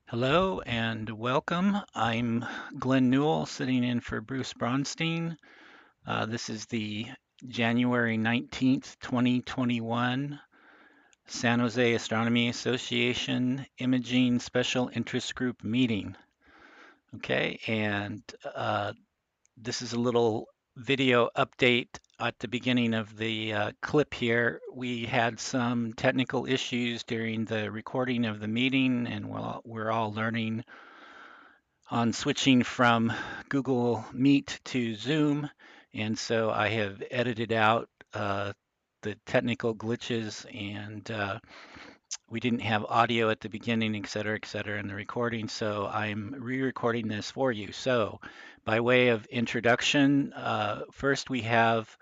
Hello and welcome. I'm Glenn Newell sitting in for Bruce Bronstein. This is the January 19th, 2021 San Jose Astronomy Association Imaging Special Interest Group meeting. Okay, and this is a little video update at the beginning of the clip here. We had some technical issues during the recording of the meeting, and we're all learning on switching from Google Meet to Zoom. And so I have edited out the technical glitches, and we didn't have audio at the beginning, et cetera, in the recording. So I'm re-recording this for you. So by way of introduction, first we have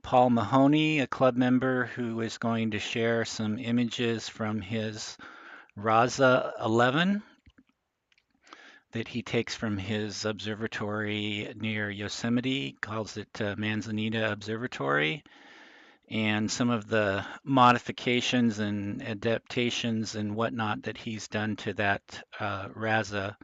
Paul Mahany, a club member who is going to share some images from his RASA 11 that he takes from his observatory near Yosemite, calls it Manzanita Observatory, and some of the modifications and adaptations and whatnot that he's done to that RASA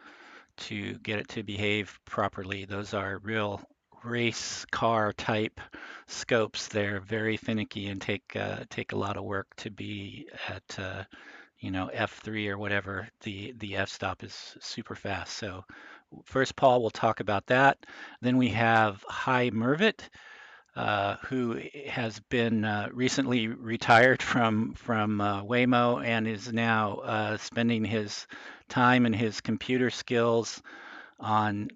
to get it to behave properly. Those are real race car type scopes. They're very finicky and take a lot of work to be at F3 or whatever. The f-stop is super fast. So first, Paul will talk about that. Then we have Hi Murveit, who has been recently retired from Waymo and is now spending his time and his computer skills on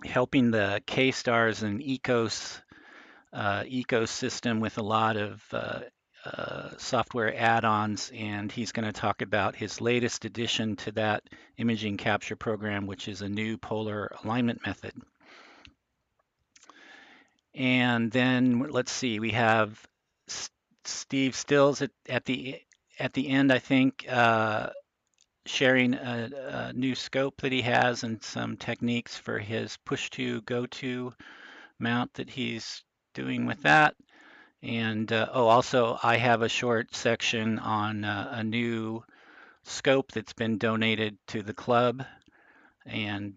helping the Kstars and Ekos ecosystem with a lot of software add-ons, and he's going to talk about his latest addition to that imaging capture program, which is a new polar alignment method. And then let's see, we have Steve Stills at the end, I think, sharing a new scope that he has and some techniques for his push-to go-to mount that he's doing with that. And also, I have a short section on a new scope that's been donated to the club. And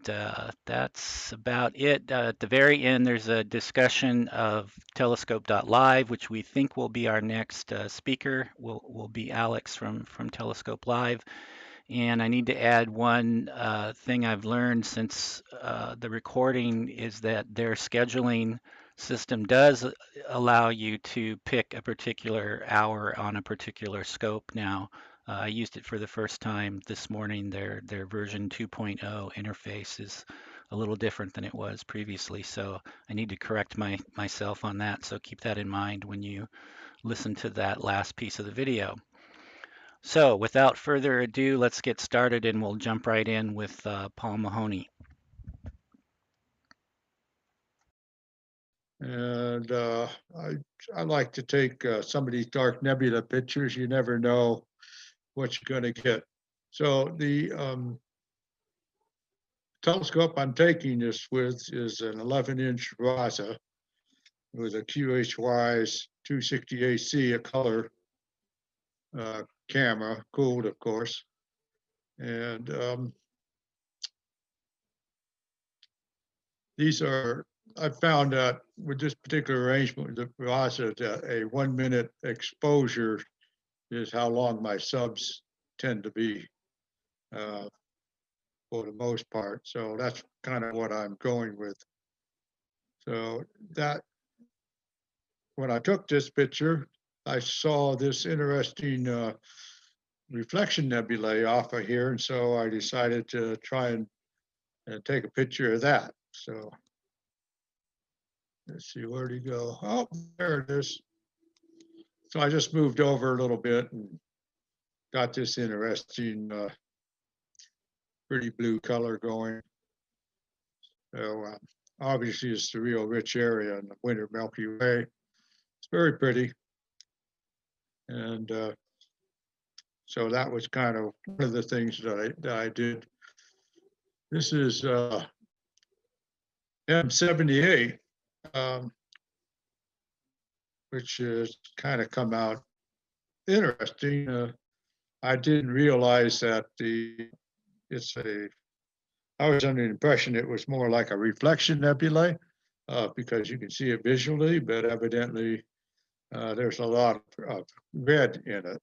that's about it. At the very end, there's a discussion of Telescope.live, which we think will be our next speaker. Will be Alex from Telescope Live. And I need to add one thing I've learned since the recording is that their scheduling system does allow you to pick a particular hour on a particular scope now. I used it for the first time this morning. Their version 2.0 interface is a little different than it was previously, so I need to correct myself on that. So keep that in mind when you listen to that last piece of the video. So without further ado, let's get started and we'll jump right in with Paul Mahany. And I like to take some of these dark nebula pictures. You never know what you're going to get. So the telescope I'm taking this with is an 11-inch RASA with a QHY 260AC, a color camera, cooled, of course. And these are, I found that with this particular arrangement with the RASA, a 1 minute exposure is how long my subs tend to be for the most part. So that's kind of what I'm going with. So that, when I took this picture, I saw this interesting reflection nebulae off of here. And so I decided to try and take a picture of that. So let's see, where'd he go? Oh, there it is. So I just moved over a little bit and got this interesting pretty blue color going. So obviously it's the real rich area in the winter Milky Way. It's very pretty. And so that was kind of one of the things that I did. This is M78, which has kind of come out interesting. I didn't realize that the I was under the impression it was more like a reflection nebulae because you can see it visually, but evidently there's a lot of red in it.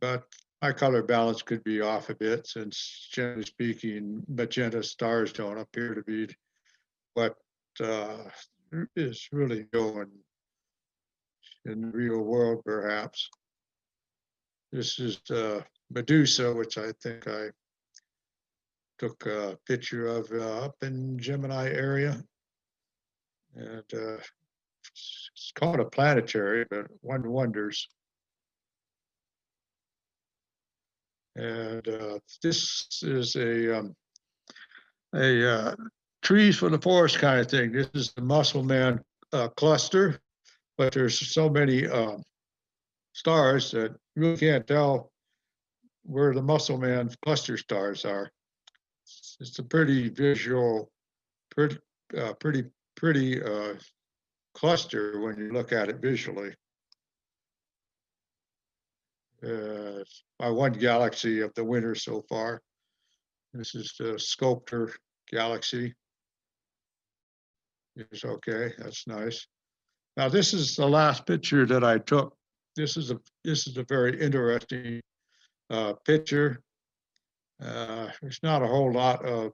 But my color balance could be off a bit since, generally speaking, magenta stars don't appear to be what is really going in the real world, perhaps. This is Medusa, which I think I took a picture of up in Gemini area. And it's called a planetary, but one wonders. And this is a trees for the forest kind of thing. This is the Muscle Man cluster, but there's so many stars that you really can't tell where the Muscle Man cluster stars are. It's a pretty visual, pretty cluster when you look at it visually. My one galaxy of the winter so far. This is the Sculptor Galaxy. It's okay, that's nice. Now this is the last picture that I took. This is a very interesting picture. There's not a whole lot of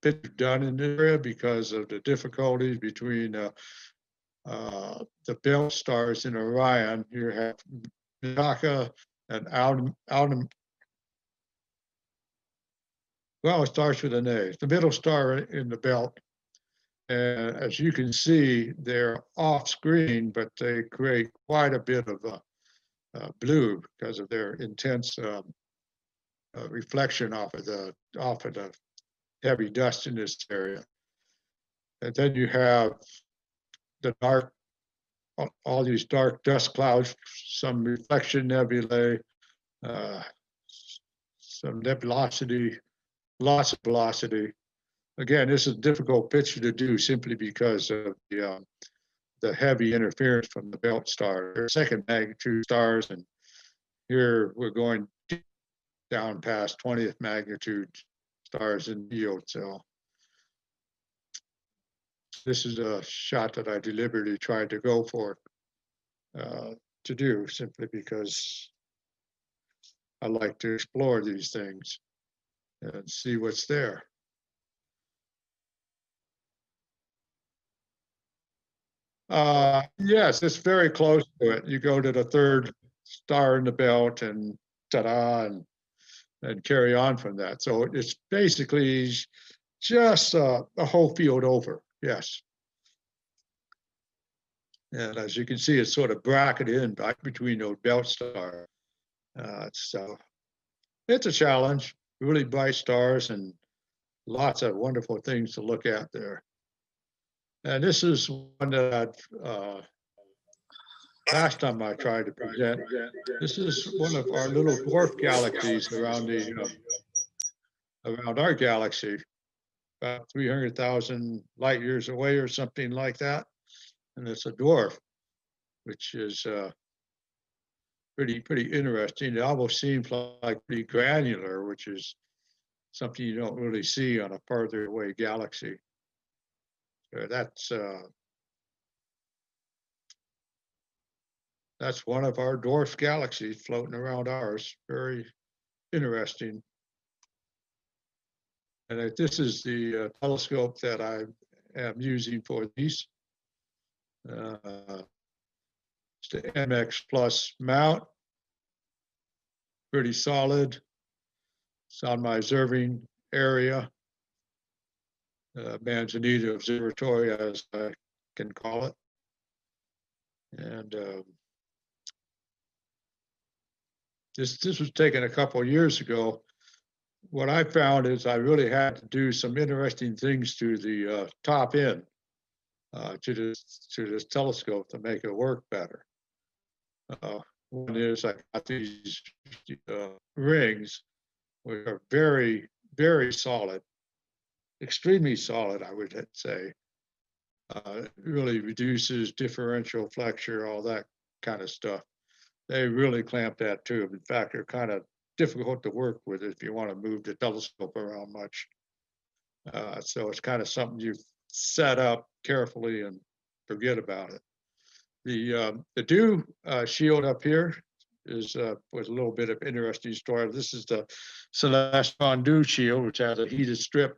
pictures done in this area because of the difficulties between the belt stars in Orion. You have Medusa and well, it starts with an A. It's the middle star in the belt. And as you can see, they're off screen, but they create quite a bit of blue because of their intense reflection off of the heavy dust in this area. And then you have the dark, all these dark dust clouds, some reflection nebulae, some nebulosity, lots of velocity. Again, this is a difficult picture to do simply because of the heavy interference from the belt star. They're second magnitude stars, and here we're going down past 20th magnitude stars in field. So this is a shot that I deliberately tried to go for to do simply because I like to explore these things and see what's there. Yes, it's very close to it. You go to the third star in the belt and ta-da, and carry on from that. So it's basically just a whole field over, yes. And as you can see, it's sort of bracketed in back between those belt stars. So it's a challenge, really bright stars and lots of wonderful things to look at there. And this is one that last time I tried to present. This is one of our little dwarf galaxies around our galaxy, about 300,000 light years away or something like that. And it's a dwarf, which is pretty interesting. It almost seems like pretty granular, which is something you don't really see on a farther away galaxy. So that's one of our dwarf galaxies floating around ours. Very interesting. And this is the telescope that I am using for these. It's the MX Plus mount. Pretty solid. It's on my observing area. Manzanita Observatory, as I can call it. And this was taken a couple of years ago. What I found is I really had to do some interesting things to the top end to this telescope to make it work better. One is I got these rings, which are very, very solid, extremely solid, I would say. It really reduces differential flexure, all that kind of stuff. they really clamp that tube. In fact, they're kind of difficult to work with if you want to move the telescope around much. So it's kind of something you set up carefully and forget about it. The dew shield up here is was a little bit of interesting story. This is the Celestron dew shield, which has a heated strip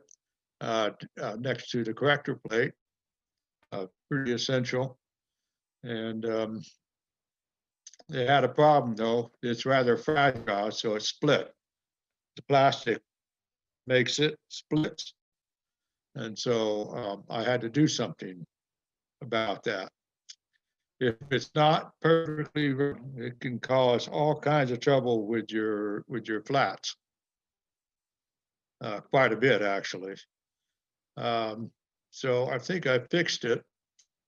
next to the corrector plate. Pretty essential. And they had a problem though. It's rather fragile, so it split. The plastic makes it splits. And so I had to do something about that. If it's not perfectly, it can cause all kinds of trouble with your flats. Quite a bit, actually. So I think I fixed it.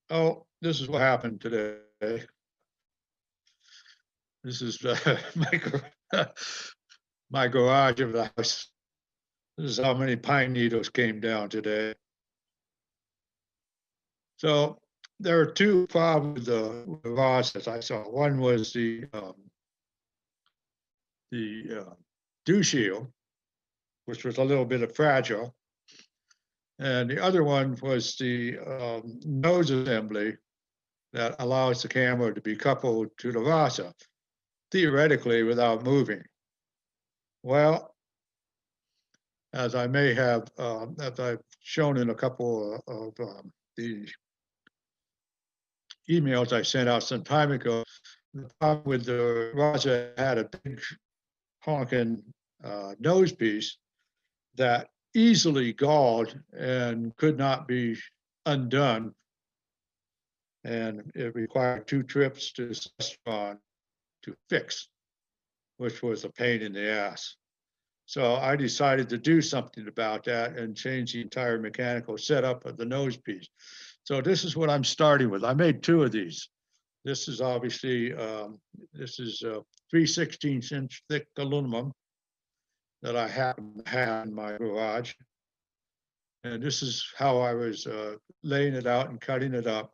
Oh, this is what happened today. This is my garage of the house. This is how many pine needles came down today. So there are two problems with the RASAs I saw. One was the dew shield, which was a little bit fragile. And the other one was the nose assembly that allows the camera to be coupled to the RASA, theoretically without moving. Well, as I may have, as I've shown in a couple of the emails I sent out some time ago, the problem with the RASA had a big honking nose piece that easily galled and could not be undone. And it required 2 trips to Celestron to fix, which was a pain in the ass. So I decided to do something about that and change the entire mechanical setup of the nose piece. So this is what I'm starting with. I made 2 of these. This is obviously, this is 3/16" thick aluminum that I happen to have in my garage. And this is how I was laying it out and cutting it up.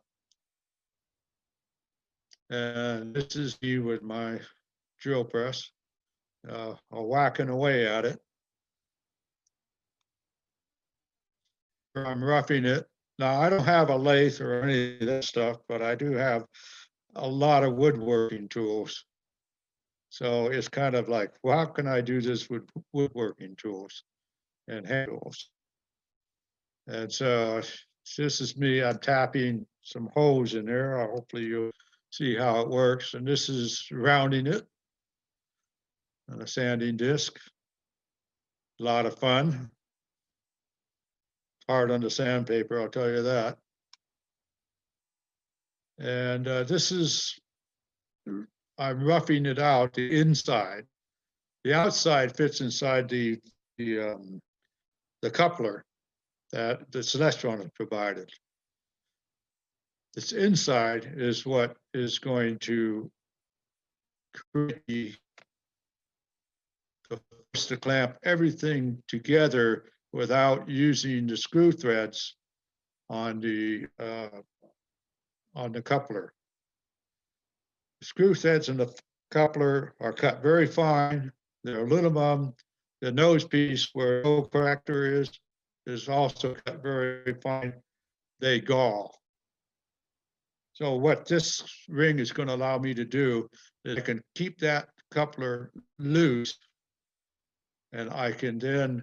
And this is me with my drill press, whacking away at it. I'm roughing it. Now, I don't have a lathe or any of that stuff, but I do have a lot of woodworking tools. So it's kind of like, well, how can I do this with woodworking tools and hand tools? And so this is me, I'm tapping some holes in there. Hopefully you'll see how it works. And this is rounding it on a sanding disc. A lot of fun. Hard on the sandpaper, I'll tell you that. And this is, I'm roughing it out, the inside. The outside fits inside the coupler that the Celestron has provided. This inside is what is going to create the force to clamp everything together without using the screw threads on the coupler. The screw threads in the coupler are cut very fine. They're aluminum. The nose piece where the corrector is also cut very fine. They gall. So what this ring is going to allow me to do is I can keep that coupler loose, and I can then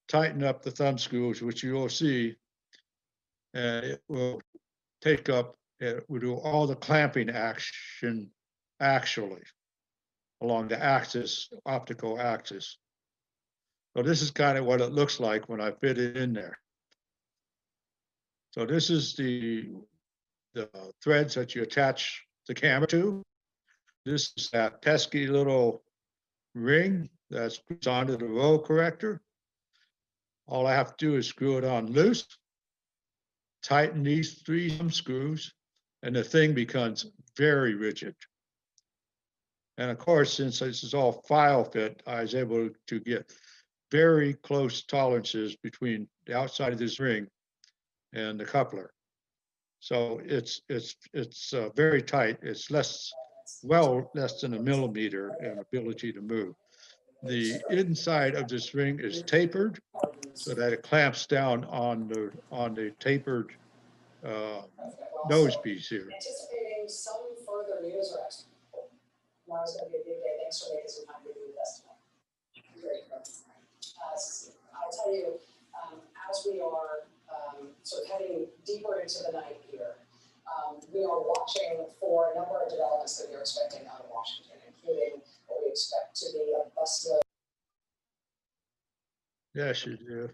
tighten up the thumb screws, which you will see, and it will take up, it will do all the clamping action actually along the axis, optical axis. So this is kind of what it looks like when I fit it in there. So this is the threads that you attach the camera to. This is that pesky little ring that screws onto the roll corrector. All I have to do is screw it on loose, tighten these 3 thumb screws, and the thing becomes very rigid. And of course, since this is all file fit, I was able to get very close tolerances between the outside of this ring and the coupler. So it's very tight. It's less well less than a millimeter in ability to move. The inside of this ring is tapered so that it clamps down on the tapered nose piece here. Anticipating some further news or tomorrow's going to be a big day. Thanks for making some time to do this tonight. Great. I'll tell you, as we are sort of heading deeper into the night here, we are watching for a number of developments that we are expecting out of Washington, including what we expect to be a busload. Yes, you do.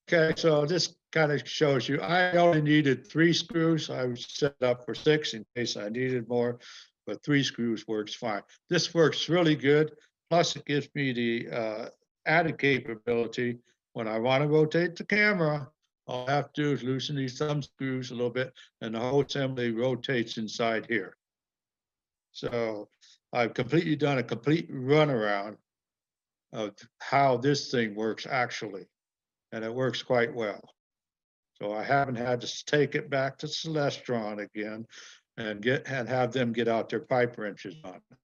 Okay, so this kind of shows you, I only needed 3 screws. I was set up for 6 in case I needed more, but 3 screws works fine. This works really good. Plus it gives me the added capability when I want to rotate the camera. All I have to do is loosen these thumb screws a little bit and the whole assembly rotates inside here. So I've completely done a complete runaround of how this thing works actually, and it works quite well. So I haven't had to take it back to Celestron again and have them get out their pipe wrenches on it.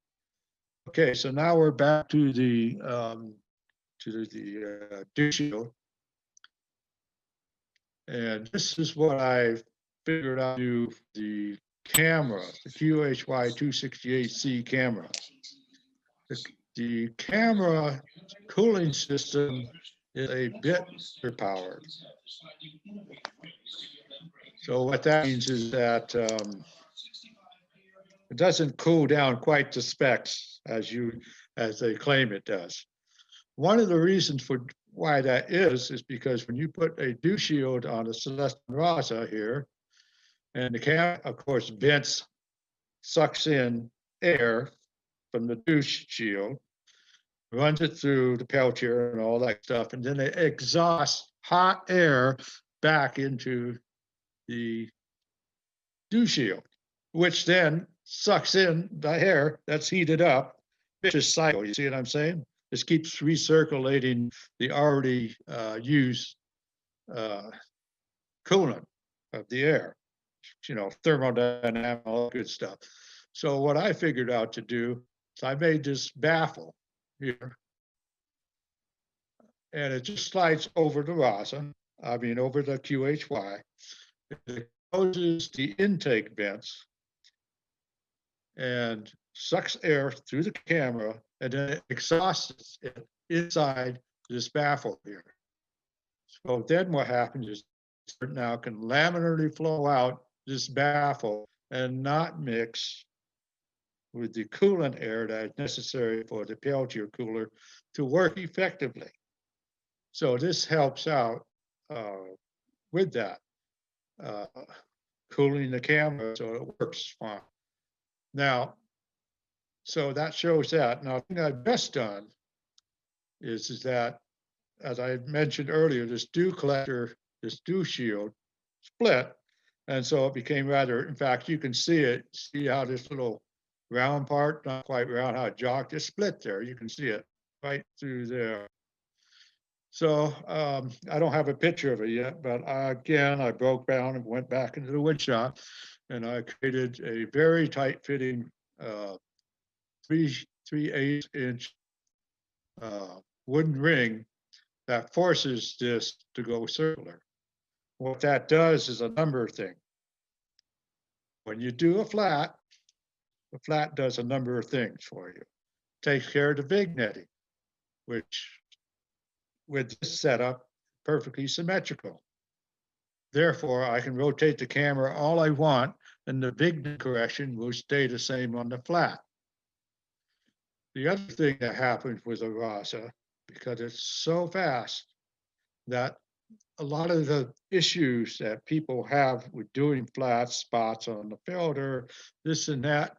Okay, so now we're back to the dew shield, and this is what I figured out to do the camera, the QHY 268C camera. The camera cooling system is a bit underpowered. So what that means is that it doesn't cool down quite to specs as they claim it does. One of the reasons for why that is because when you put a dew shield on a Celestron RASA here, and the camera, of course, vents, sucks in air from the dew shield, runs it through the peltier and all that stuff, and then it exhausts hot air back into the dew shield, which then sucks in the air that's heated up. Vicious cycle, you see what I'm saying? This keeps recirculating the already used coolant of the air, you know, thermodynamic, all good stuff. So what I figured out to do is I made this baffle here, and it just slides over the RASA, over the QHY. It closes the intake vents and sucks air through the camera, and then it exhausts it inside this baffle here. So then what happens is it now can laminarly flow out this baffle and not mix with the coolant air that is necessary for the Peltier cooler to work effectively. So this helps out with that, cooling the camera so it works fine. Now, so that shows that. Now, the thing I've just done is that, as I mentioned earlier, this dew collector, this dew shield split. And so it became rather, in fact, you can see it, see how this little round part, not quite round, how it jogged, it's split there. You can see it right through there. So I don't have a picture of it yet, but again, I broke down and went back into the wood shop and I created a very tight fitting 3/8 inch wooden ring that forces this to go circular. What that does is a number of things. When you do a flat, the flat does a number of things for you. Takes care of the vignetting, which with this setup, perfectly symmetrical. Therefore, I can rotate the camera all I want and the vignette correction will stay the same on the flat. The other thing that happens with a RASA, because it's so fast, that a lot of the issues that people have with doing flat spots on the filter, this and that,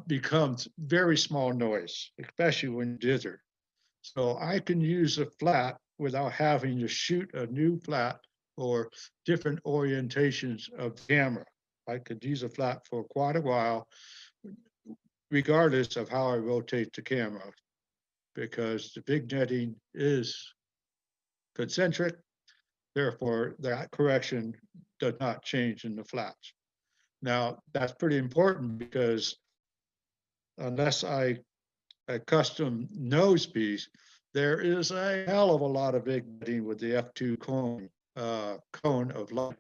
becomes very small noise, especially when dither. So I can use a flat without having to shoot a new flat or different orientations of the camera. I could use a flat for quite a while, regardless of how I rotate the camera, because the vignetting is concentric. Therefore, that correction does not change in the flats. Now, that's pretty important because unless a custom nose piece, there is a hell of a lot of vignetting with the F2 cone of light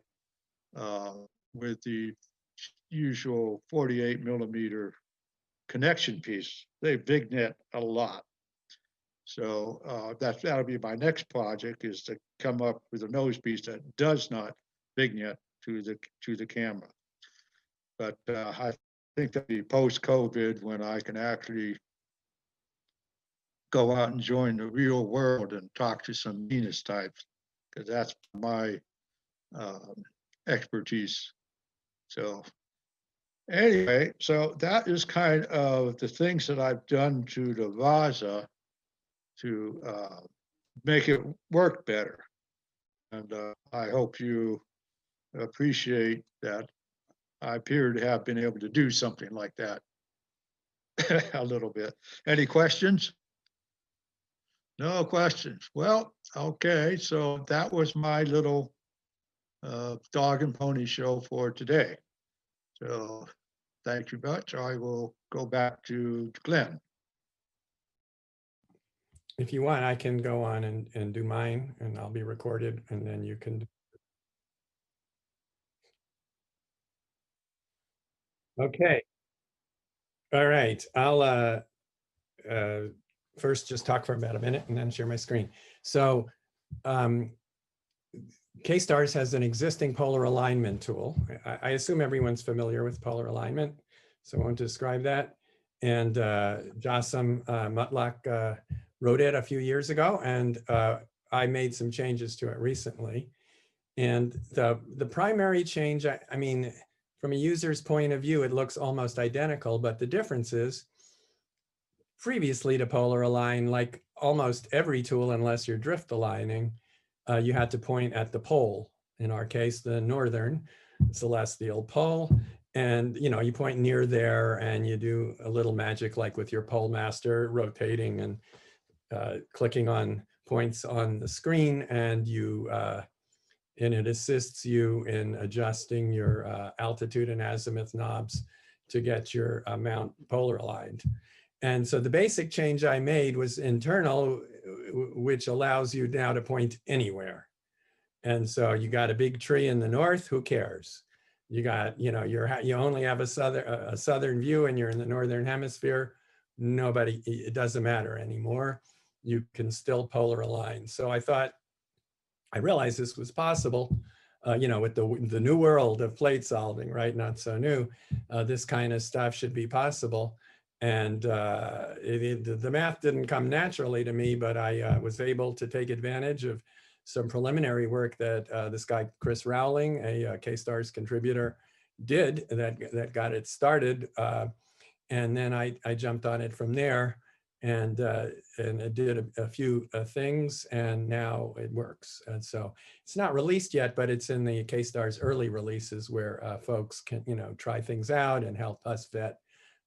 with the usual 48 millimeter connection piece. They vignette a lot. So that'll be my next project, is to come up with a nose piece that does not vignette to the camera. But I think that'll be post-COVID, when I can actually go out and join the real world and talk to some Venus types, because that's my expertise. So anyway, so that is kind of the things that I've done to the RASA to make it work better. And I hope you appreciate that I appear to have been able to do something like that a little bit. Any questions? No questions. Well, okay, so that was my little dog and pony show for today. So thank you much. I will go back to Glenn. If you want, I can go on and do mine, and I'll be recorded, and then you can. Okay. All right. I'll first just talk for about a minute and then share my screen. So Kstars has an existing polar alignment tool. I assume everyone's familiar with polar alignment, so I won't describe that. And Jassim Mutlaq wrote it a few years ago, and I made some changes to it recently. And the primary change, I mean, from a user's point of view, it looks almost identical, but the difference is, previously to polar align, like almost every tool, unless you're drift aligning, you had to point at the pole. In our case, the northern celestial pole. And you point near there, and you do a little magic, like with your pole master, rotating and clicking on points on the screen, and and it assists you in adjusting your altitude and azimuth knobs to get your mount polar aligned. And so the basic change I made was internal, which allows you now to point anywhere. And so you got a big tree in the north, who cares? You got, you only have a southern view, and you're in the northern hemisphere. Nobody, it doesn't matter anymore. You can still polar align. So I realized this was possible, with the new world of plate solving, right? Not so new. This kind of stuff should be possible. And the math didn't come naturally to me, but I was able to take advantage of some preliminary work that this guy, Chris Rowling, a Kstars contributor, did that got it started. And then I jumped on it from there, and it did a few things, and now it works. And so it's not released yet, but it's in the Kstars early releases, where folks can try things out and help us vet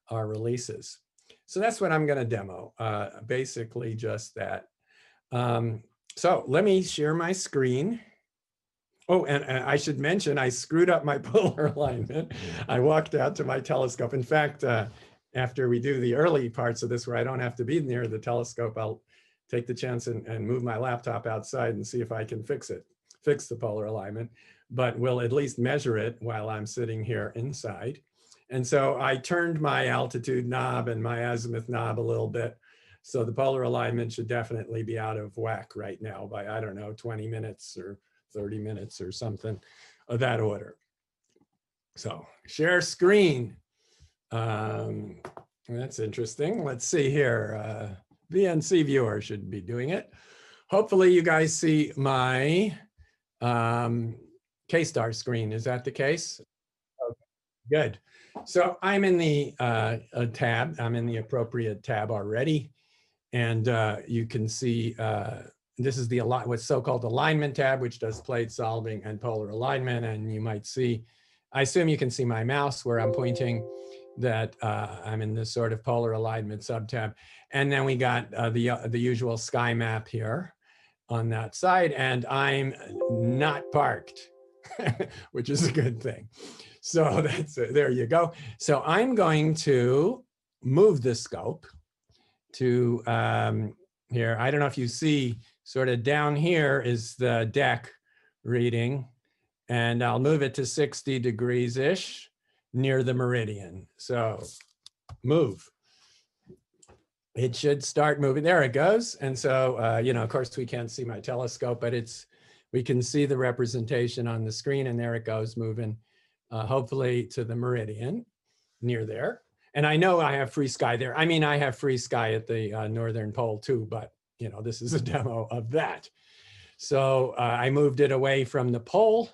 our releases. So that's what I'm going to demo, basically just that. So let me share my screen. Oh, and I should mention, I screwed up my polar alignment. I walked out to my telescope. In fact, after we do the early parts of this, where I don't have to be near the telescope, I'll take the chance and move my laptop outside and see if I can fix the polar alignment. But we'll at least measure it while I'm sitting here inside. And so I turned my altitude knob and my azimuth knob a little bit. So the polar alignment should definitely be out of whack right now by, I don't know, 20 minutes or 30 minutes or something of that order. So share screen. That's interesting. Let's see here. VNC viewer should be doing it. Hopefully you guys see my Kstars screen. Is that the case? Okay, good. So I'm in the tab. I'm in the appropriate tab already. And you can see this is the what's so-called alignment tab, which does plate solving and polar alignment. And you might see, I assume you can see my mouse where I'm pointing, that I'm in this sort of polar alignment subtab. And then we got the usual sky map here on that side. And I'm not parked, which is a good thing. So that's it. There you go. So I'm going to move the scope to here. I don't know if you see, sort of down here is the deck reading, and I'll move it to 60 degrees-ish near the meridian. So move. It should start moving. There it goes. And so, you know, of course, we can't see my telescope, but we can see the representation on the screen, and there it goes, moving, hopefully to the meridian near there. And I know I have free sky there. I mean, I have free sky at the northern pole too, but you know, this is a demo of that. So I moved it away from the pole,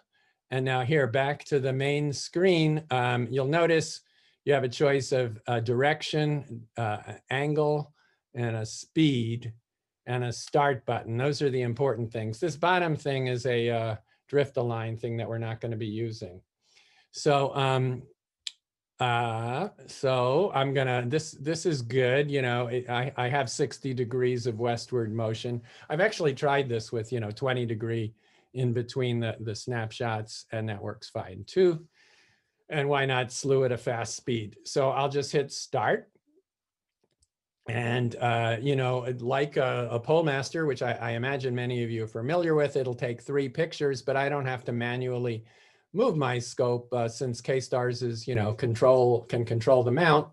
and now here, back to the main screen. You'll notice you have a choice of direction, angle, and a speed, and a start button. Those are the important things. This bottom thing is a drift align thing that we're not going to be using. So I'm gonna, this is good. You know, I have 60 degrees of westward motion. I've actually tried this with, you know, 20 degree in between the snapshots, and that works fine too. And why not slew at a fast speed? So I'll just hit start. And, you know, like a pole master, which I imagine many of you are familiar with, it'll take 3 pictures, but I don't have to manually move my scope since Kstars is, you know, can control the mount.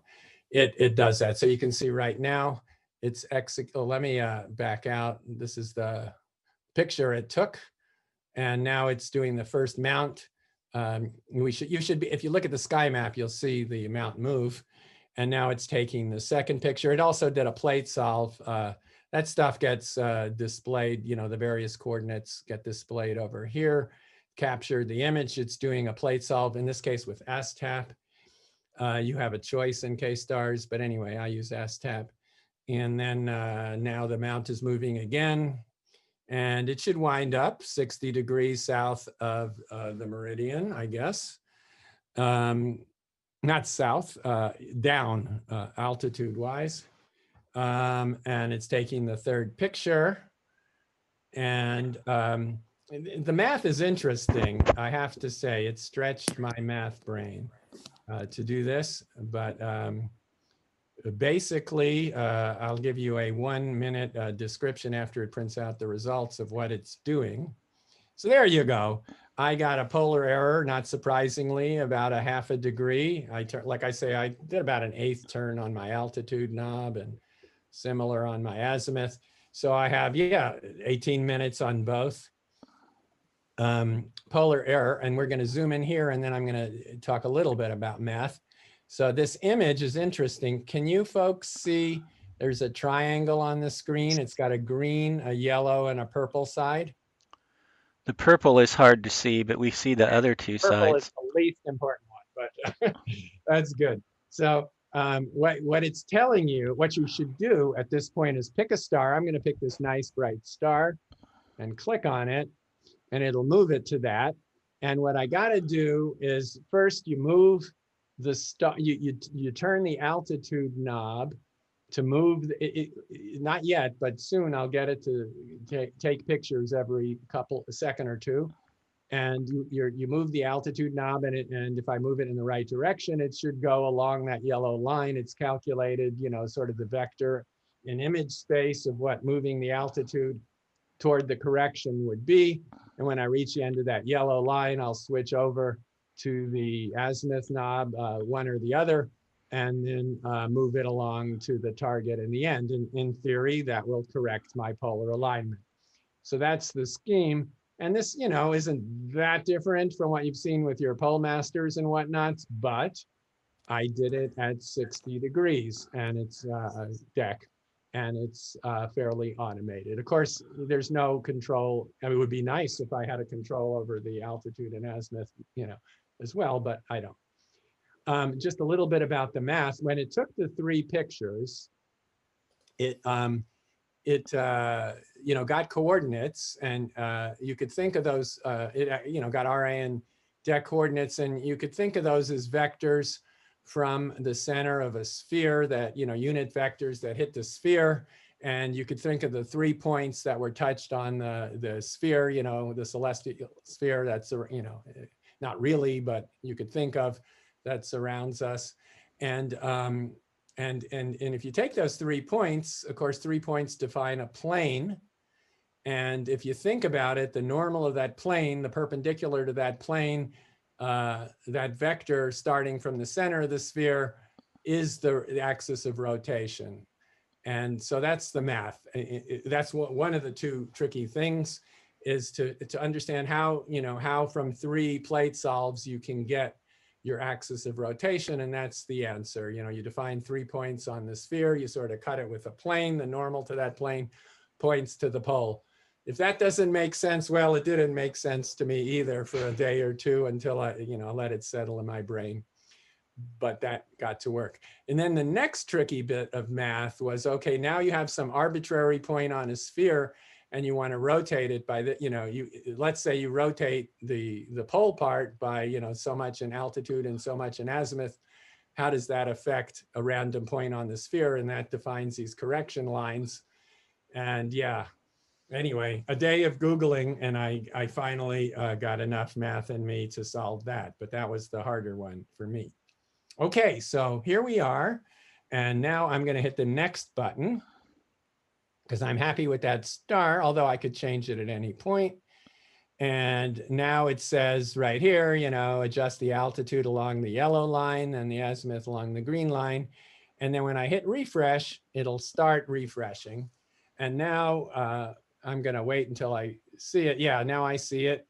It does that. So you can see right now it's let me back out. This is the picture it took, and now it's doing the first mount. You should be, if you look at the sky map, you'll see the mount move, and now it's taking the second picture. It also did a plate solve. That stuff gets displayed, you know, the various coordinates get displayed over here. Captured the image. It's doing a plate solve, in this case with STAP. You have a choice in Kstars, but anyway, I use STAP. And then now the mount is moving again, and it should wind up 60 degrees south of the meridian, I guess. Not south, down altitude-wise. And it's taking the third picture. And the math is interesting, I have to say. It stretched my math brain to do this, but basically, I'll give you a 1-minute description after it prints out the results of what it's doing. So there you go. I got a polar error, not surprisingly, about a ½ degree. Like I say, I did about an 1/8 turn on my altitude knob and similar on my azimuth. So I have, yeah, 18 minutes on both. Polar error, and we're going to zoom in here, and then I'm going to talk a little bit about math. So this image is interesting. Can you folks see there's a triangle on the screen? It's got a green, a yellow, and a purple side. The purple is hard to see, but we see the other 2 Purple sides. is the least important one, but that's good. So what it's telling you, what you should do at this point is pick a star. I'm going to pick this nice bright star and click on it, and it'll move it to that. And what I got to do is first you move the star, you turn the altitude knob to move it, not yet, but soon I'll get it to take pictures every second or two. And you move the altitude knob, and if I move it in the right direction, it should go along that yellow line. It's calculated, you know, sort of the vector in image space of what moving the altitude toward the correction would be. And when I reach the end of that yellow line, I'll switch over to the azimuth knob, one or the other, and then move it along to the target in the end. And in theory, that will correct my polar alignment. So that's the scheme. And this, you know, isn't that different from what you've seen with your pole masters and whatnot, but I did it at 60 degrees, and it's a deck, and it's fairly automated. Of course, there's no control. I mean, it would be nice if I had a control over the altitude and azimuth, you know, as well, but I don't. Just a little bit about the math. When it took the 3 pictures, it you know, got coordinates, and you could think of those, you know, got RA and deck coordinates, and you could think of those as vectors from the center of a sphere, that, you know, unit vectors that hit the sphere. And you could think of the 3 points that were touched on the sphere, you know, the celestial sphere, that's, you know, not really, but you could think of, that surrounds us. And if you take those 3 points, of course, 3 points define a plane. And if you think about it, the normal of that plane, the perpendicular to that plane, that vector starting from the center of the sphere is the axis of rotation. And so that's the math. That's one of the 2 tricky things, is to understand how, how from 3 plate solves you can get your axis of rotation, and that's the answer. You define 3 points on the sphere, you sort of cut it with a plane, the normal to that plane points to the pole. If that doesn't make sense, well, it didn't make sense to me either for a day or 2 until I, let it settle in my brain. But that got to work. And then the next tricky bit of math was, okay, now you have some arbitrary point on a sphere and you want to rotate it by the, let's say you rotate the pole part by, so much in altitude and so much in azimuth. How does that affect a random point on the sphere? And that defines these correction lines. And yeah, anyway, a day of Googling, and I finally got enough math in me to solve that, but that was the harder one for me. Okay, so here we are. And now I'm going to hit the next button, because I'm happy with that star, although I could change it at any point. And now it says right here, adjust the altitude along the yellow line and the azimuth along the green line. And then when I hit refresh, it'll start refreshing. And now I'm going to wait until I see it. Yeah, now I see it.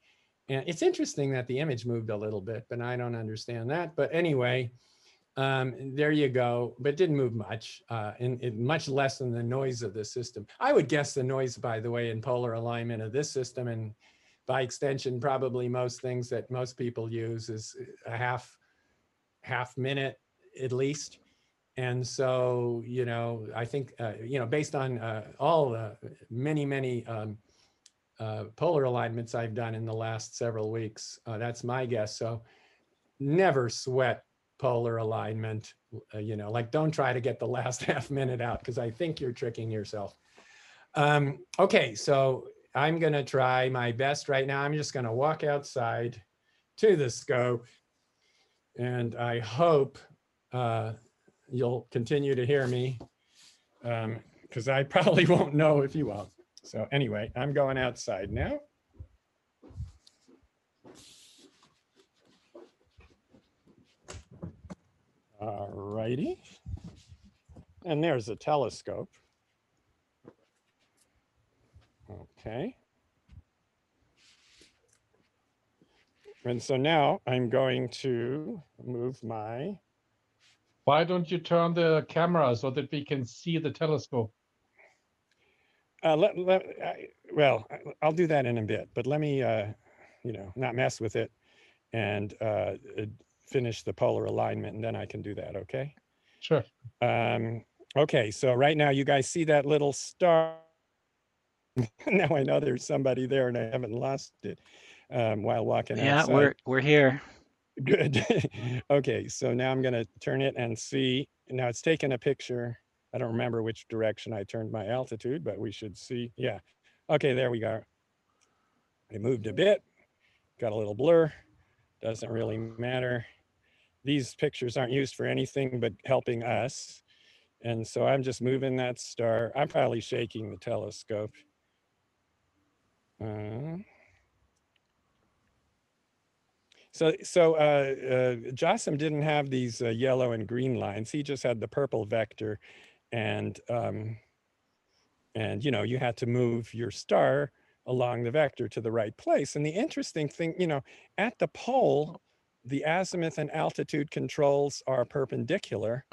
And it's interesting that the image moved a little bit, but I don't understand that. But anyway, there you go, but it didn't move much, much less than the noise of the system. I would guess the noise, by the way, in polar alignment of this system, and by extension, probably most things that most people use, is a half minute at least. And so, I think, based on all the many polar alignments I've done in the last several weeks, that's my guess. So never sweat polar alignment, like don't try to get the last half minute out, because I think you're tricking yourself. Okay, so I'm gonna try my best right now. I'm just gonna walk outside to the scope, and I hope you'll continue to hear me, because I probably won't know if you won't. So anyway, I'm going outside now. All righty. And there's a telescope. Okay. And so now I'm going to move my... Why don't you turn the camera so that we can see the telescope? Well, I'll do that in a bit, but let me, not mess with it and finish the polar alignment, and then I can do that, okay? Sure. Okay, so right now you guys see that little star. Now I know there's somebody there and I haven't lost it while walking outside. Yeah, we're here. Good. Okay, so now I'm gonna turn it and see. Now it's taken a picture. I don't remember which direction I turned my altitude, but we should see. Yeah. Okay, there we go. I moved a bit, got a little blur. Doesn't really matter. These pictures aren't used for anything but helping us. And so I'm just moving that star. I'm probably shaking the telescope. So Jossam didn't have these yellow and green lines. He just had the purple vector, and you had to move your star along the vector to the right place. And the interesting thing, at the pole, the azimuth and altitude controls are perpendicular,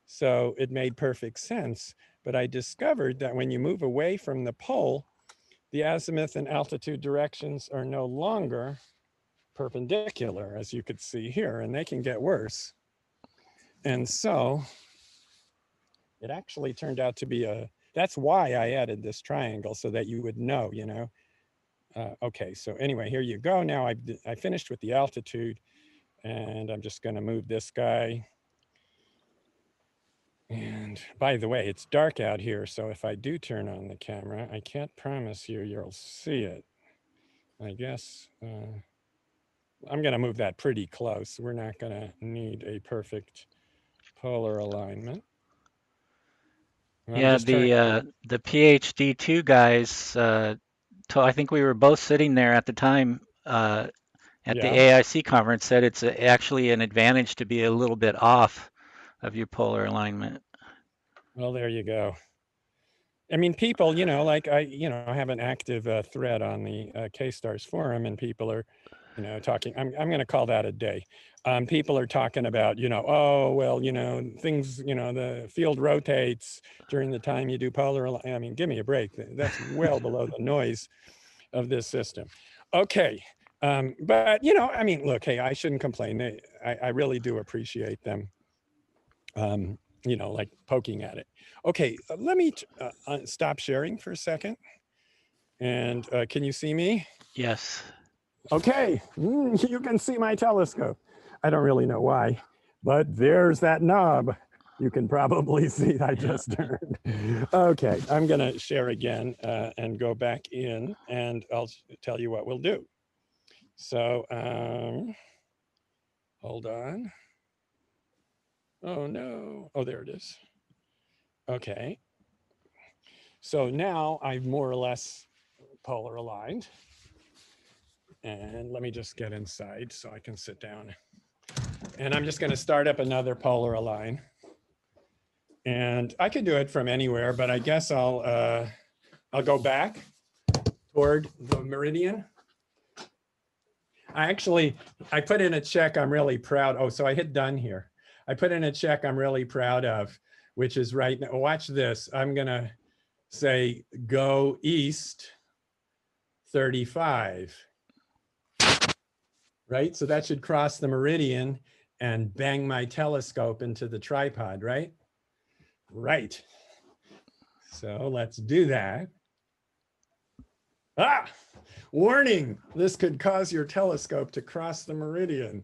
so it made perfect sense. But I discovered that when you move away from the pole, the azimuth and altitude directions are no longer perpendicular, as you could see here, and they can get worse. And so it actually turned out to be that's why I added this triangle, so that you would know, okay, so anyway, here you go. Now I finished with the altitude, and I'm just gonna move this guy. And by the way, it's dark out here, so if I do turn on the camera, I can't promise you'll see it. I guess, I'm going to move that pretty close. We're not going to need a perfect polar alignment. Yeah, the PhD 2 guys, I think we were both sitting there at the time at the Yeah. AIC conference, said it's actually an advantage to be a little bit off of your polar alignment. Well, there you go. I mean, people, you know, like I have an active thread on the Kstars forum, and people are, you know, talking. I'm going to call that a day. People are talking about, you know, oh well, you know, things, you know, the field rotates during the time you do polar. I mean, give me a break. That's well below the noise of this system. Okay, but you know, I mean, look, hey, I shouldn't complain. I really do appreciate them. You know, like poking at it. Okay, let me stop sharing for a second. And can you see me? Yes. Okay, you can see my telescope. I don't really know why, but there's that knob. You can probably see I just turned. Okay, I'm gonna share again and go back in, and I'll tell you what we'll do. So, hold on. Oh no, oh, there it is. Okay. So now I've more or less polar aligned. And let me just get inside so I can sit down. And I'm just going to start up another polar align. And I could do it from anywhere, but I guess I'll go back toward the meridian. I put in a check I'm really proud. Oh, so I hit done here. I put in a check I'm really proud of, which is right now. Watch this. I'm going to say go east 35. Right? So that should cross the meridian and bang my telescope into the tripod, right? Right. So let's do that. Ah, warning, this could cause your telescope to cross the meridian.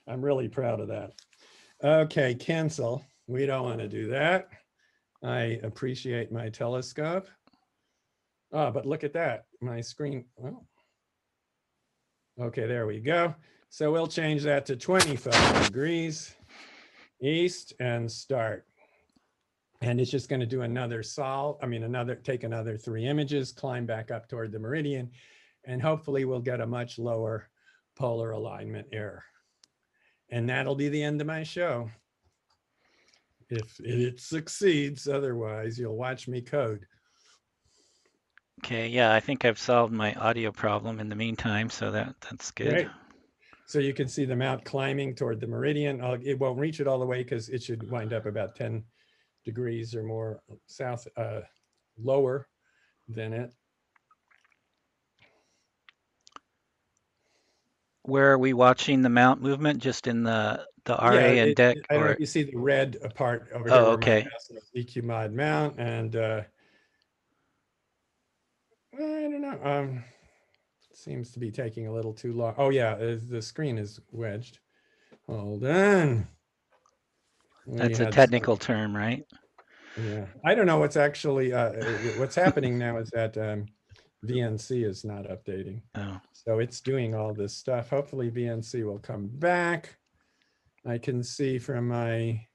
I'm really proud of that. Okay, cancel. We don't want to do that. I appreciate my telescope. Oh, but look at that, my screen. Well, okay, there we go. So we'll change that to 25 degrees east and start. And it's just going to do another take another 3 images, climb back up toward the meridian, and hopefully we'll get a much lower polar alignment error. And that'll be the end of my show. If it succeeds, otherwise you'll watch me code. Okay, yeah, I think I've solved my audio problem in the meantime, so that's good. Great. So you can see the mount climbing toward the meridian. It won't reach it all the way because it should wind up about 10 degrees or more south, lower than it. Where are we watching the mount movement? Just in the RA and deck? I don't know if you see the red part over Oh, here where okay. my mouse is EQ mod mount, and I don't know. It seems to be taking a little too long. Oh yeah, the screen is wedged. Hold on. That's a technical term, right? Yeah, I don't know what's actually what's happening now is that VNC is not updating. Oh. So it's doing all this stuff. Hopefully VNC will come back. I can see from my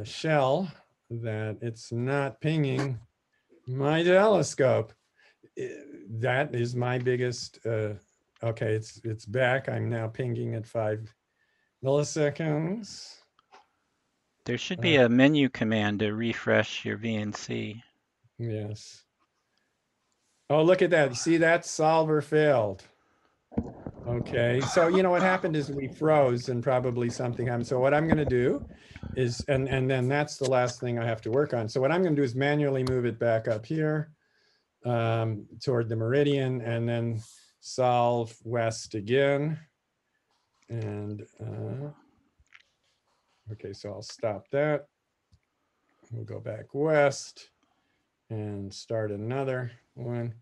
shell that it's not pinging my telescope. That is my biggest, okay, it's back. I'm now pinging at 5 milliseconds. There should be a menu command to refresh your VNC. Yes. Oh, look at that. You see that? Solver failed. Okay, so you know what happened is we froze and probably something happened. So what I'm going to do is, and then that's the last thing I have to work on. So what I'm going to do is manually move it back up here toward the meridian, and then solve west again. And okay, so I'll stop that. We'll go back west and start another one.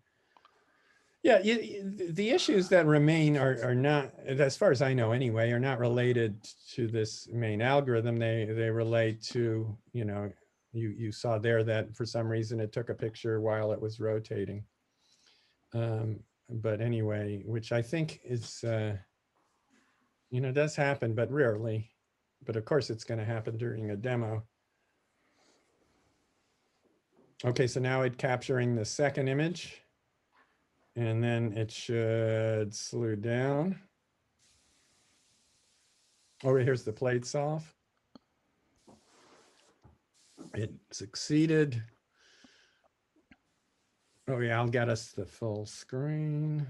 Yeah, the issues that remain are not, as far as I know anyway, are not related to this main algorithm. They relate to, you know, you saw there that for some reason it took a picture while it was rotating. But anyway, which I think is, You know, it does happen, but rarely. But of course, it's going to happen during a demo. Okay, so now it's capturing the second image. And then it should slow down. Oh, here's the plate solve. It succeeded. Oh yeah, I'll get us the full screen.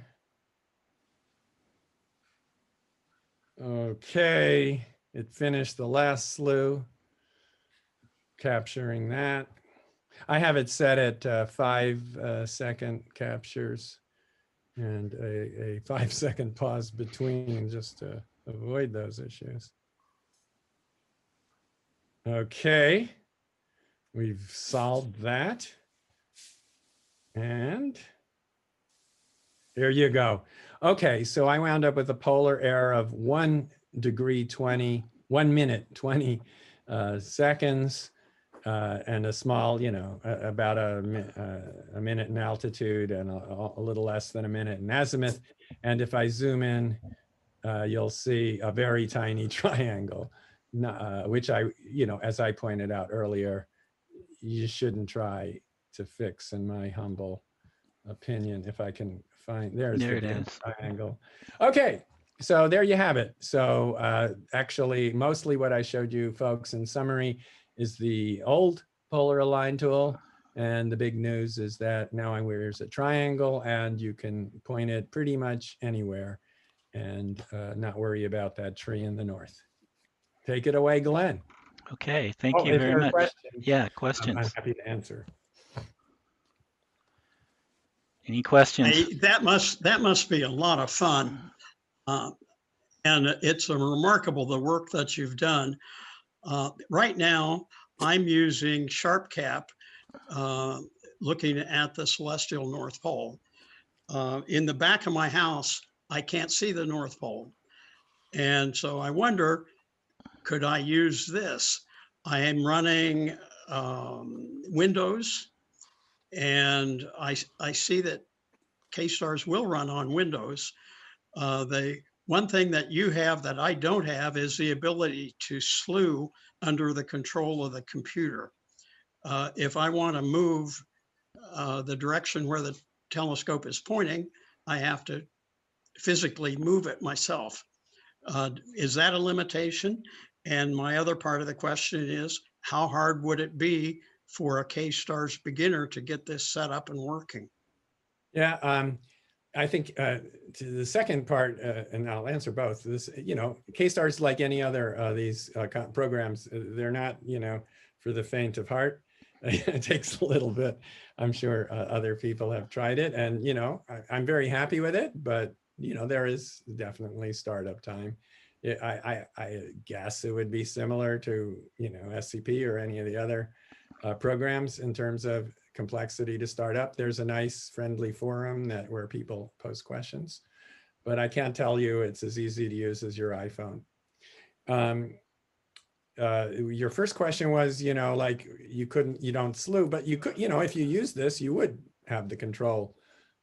Okay, it finished the last slew, capturing that. I have it set at 5-second captures and a 5-second pause between, just to avoid those issues. Okay, we've solved that. And there you go. Okay, so I wound up with a polar error of 1 minute 20 seconds, and a small, you know, about a minute in altitude and a little less than a minute in azimuth. And if I zoom in, you'll see a very tiny triangle, which you know, as I pointed out earlier, you shouldn't try to fix, in my humble opinion. If I can find, there's There the it damn is. triangle. Okay, so there you have it. So actually, mostly what I showed you folks in summary is the old polar align tool. And the big news is that now there's a triangle and you can point it pretty much anywhere and not worry about that tree in the north. Take it away, Glenn. Okay, thank you if very there are much. questions, Yeah, I'm questions. happy to answer. Any questions? That must be a lot of fun. And it's remarkable the work that you've done. Right now, I'm using SharpCap, looking at the celestial North Pole. In the back of my house, I can't see the North Pole. And so I wonder, could I use this? I am running Windows, and I see that Kstars will run on Windows. One thing that you have that I don't have is the ability to slew under the control of the computer. If I want to move the direction where the telescope is pointing, I have to physically move it myself. Is that a limitation? And my other part of the question is, how hard would it be for a Kstars beginner to get this set up and working? Yeah, I think to the second part, and I'll answer both. This, you know, Kstars, like any other these programs, they're not, you know, for the faint of heart. It takes a little bit. I'm sure other people have tried it, and you know, I'm very happy with it. But you know, there is definitely startup time. I guess it would be similar to, you know, SCP or any of the other programs in terms of complexity to start up. There's a nice friendly forum where people post questions, but I can't tell you it's as easy to use as your iPhone. Your first question was, you know, like you don't slew, but you could, you know, if you use this, you would have the control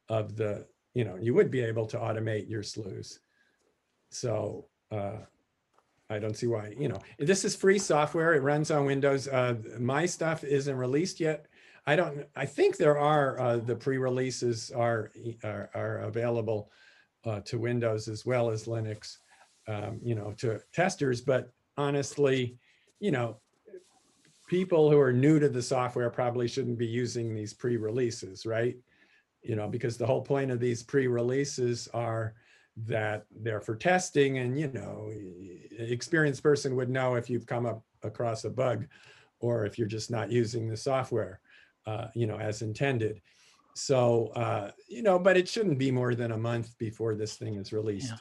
of the, you know, you would be able to automate your slews. So I don't see why, you know, this is free software. It runs on Windows. My stuff isn't released yet. I think there are, the pre-releases are available to Windows as well as Linux, you know, to testers. But honestly, you know, people who are new to the software probably shouldn't be using these pre-releases, right? You know, because the whole point of these pre-releases are that they're for testing, and, you know, an experienced person would know if you've come up across a bug or if you're just not using the software, you know, as intended. So, you know, but it shouldn't be more than a month before this thing is released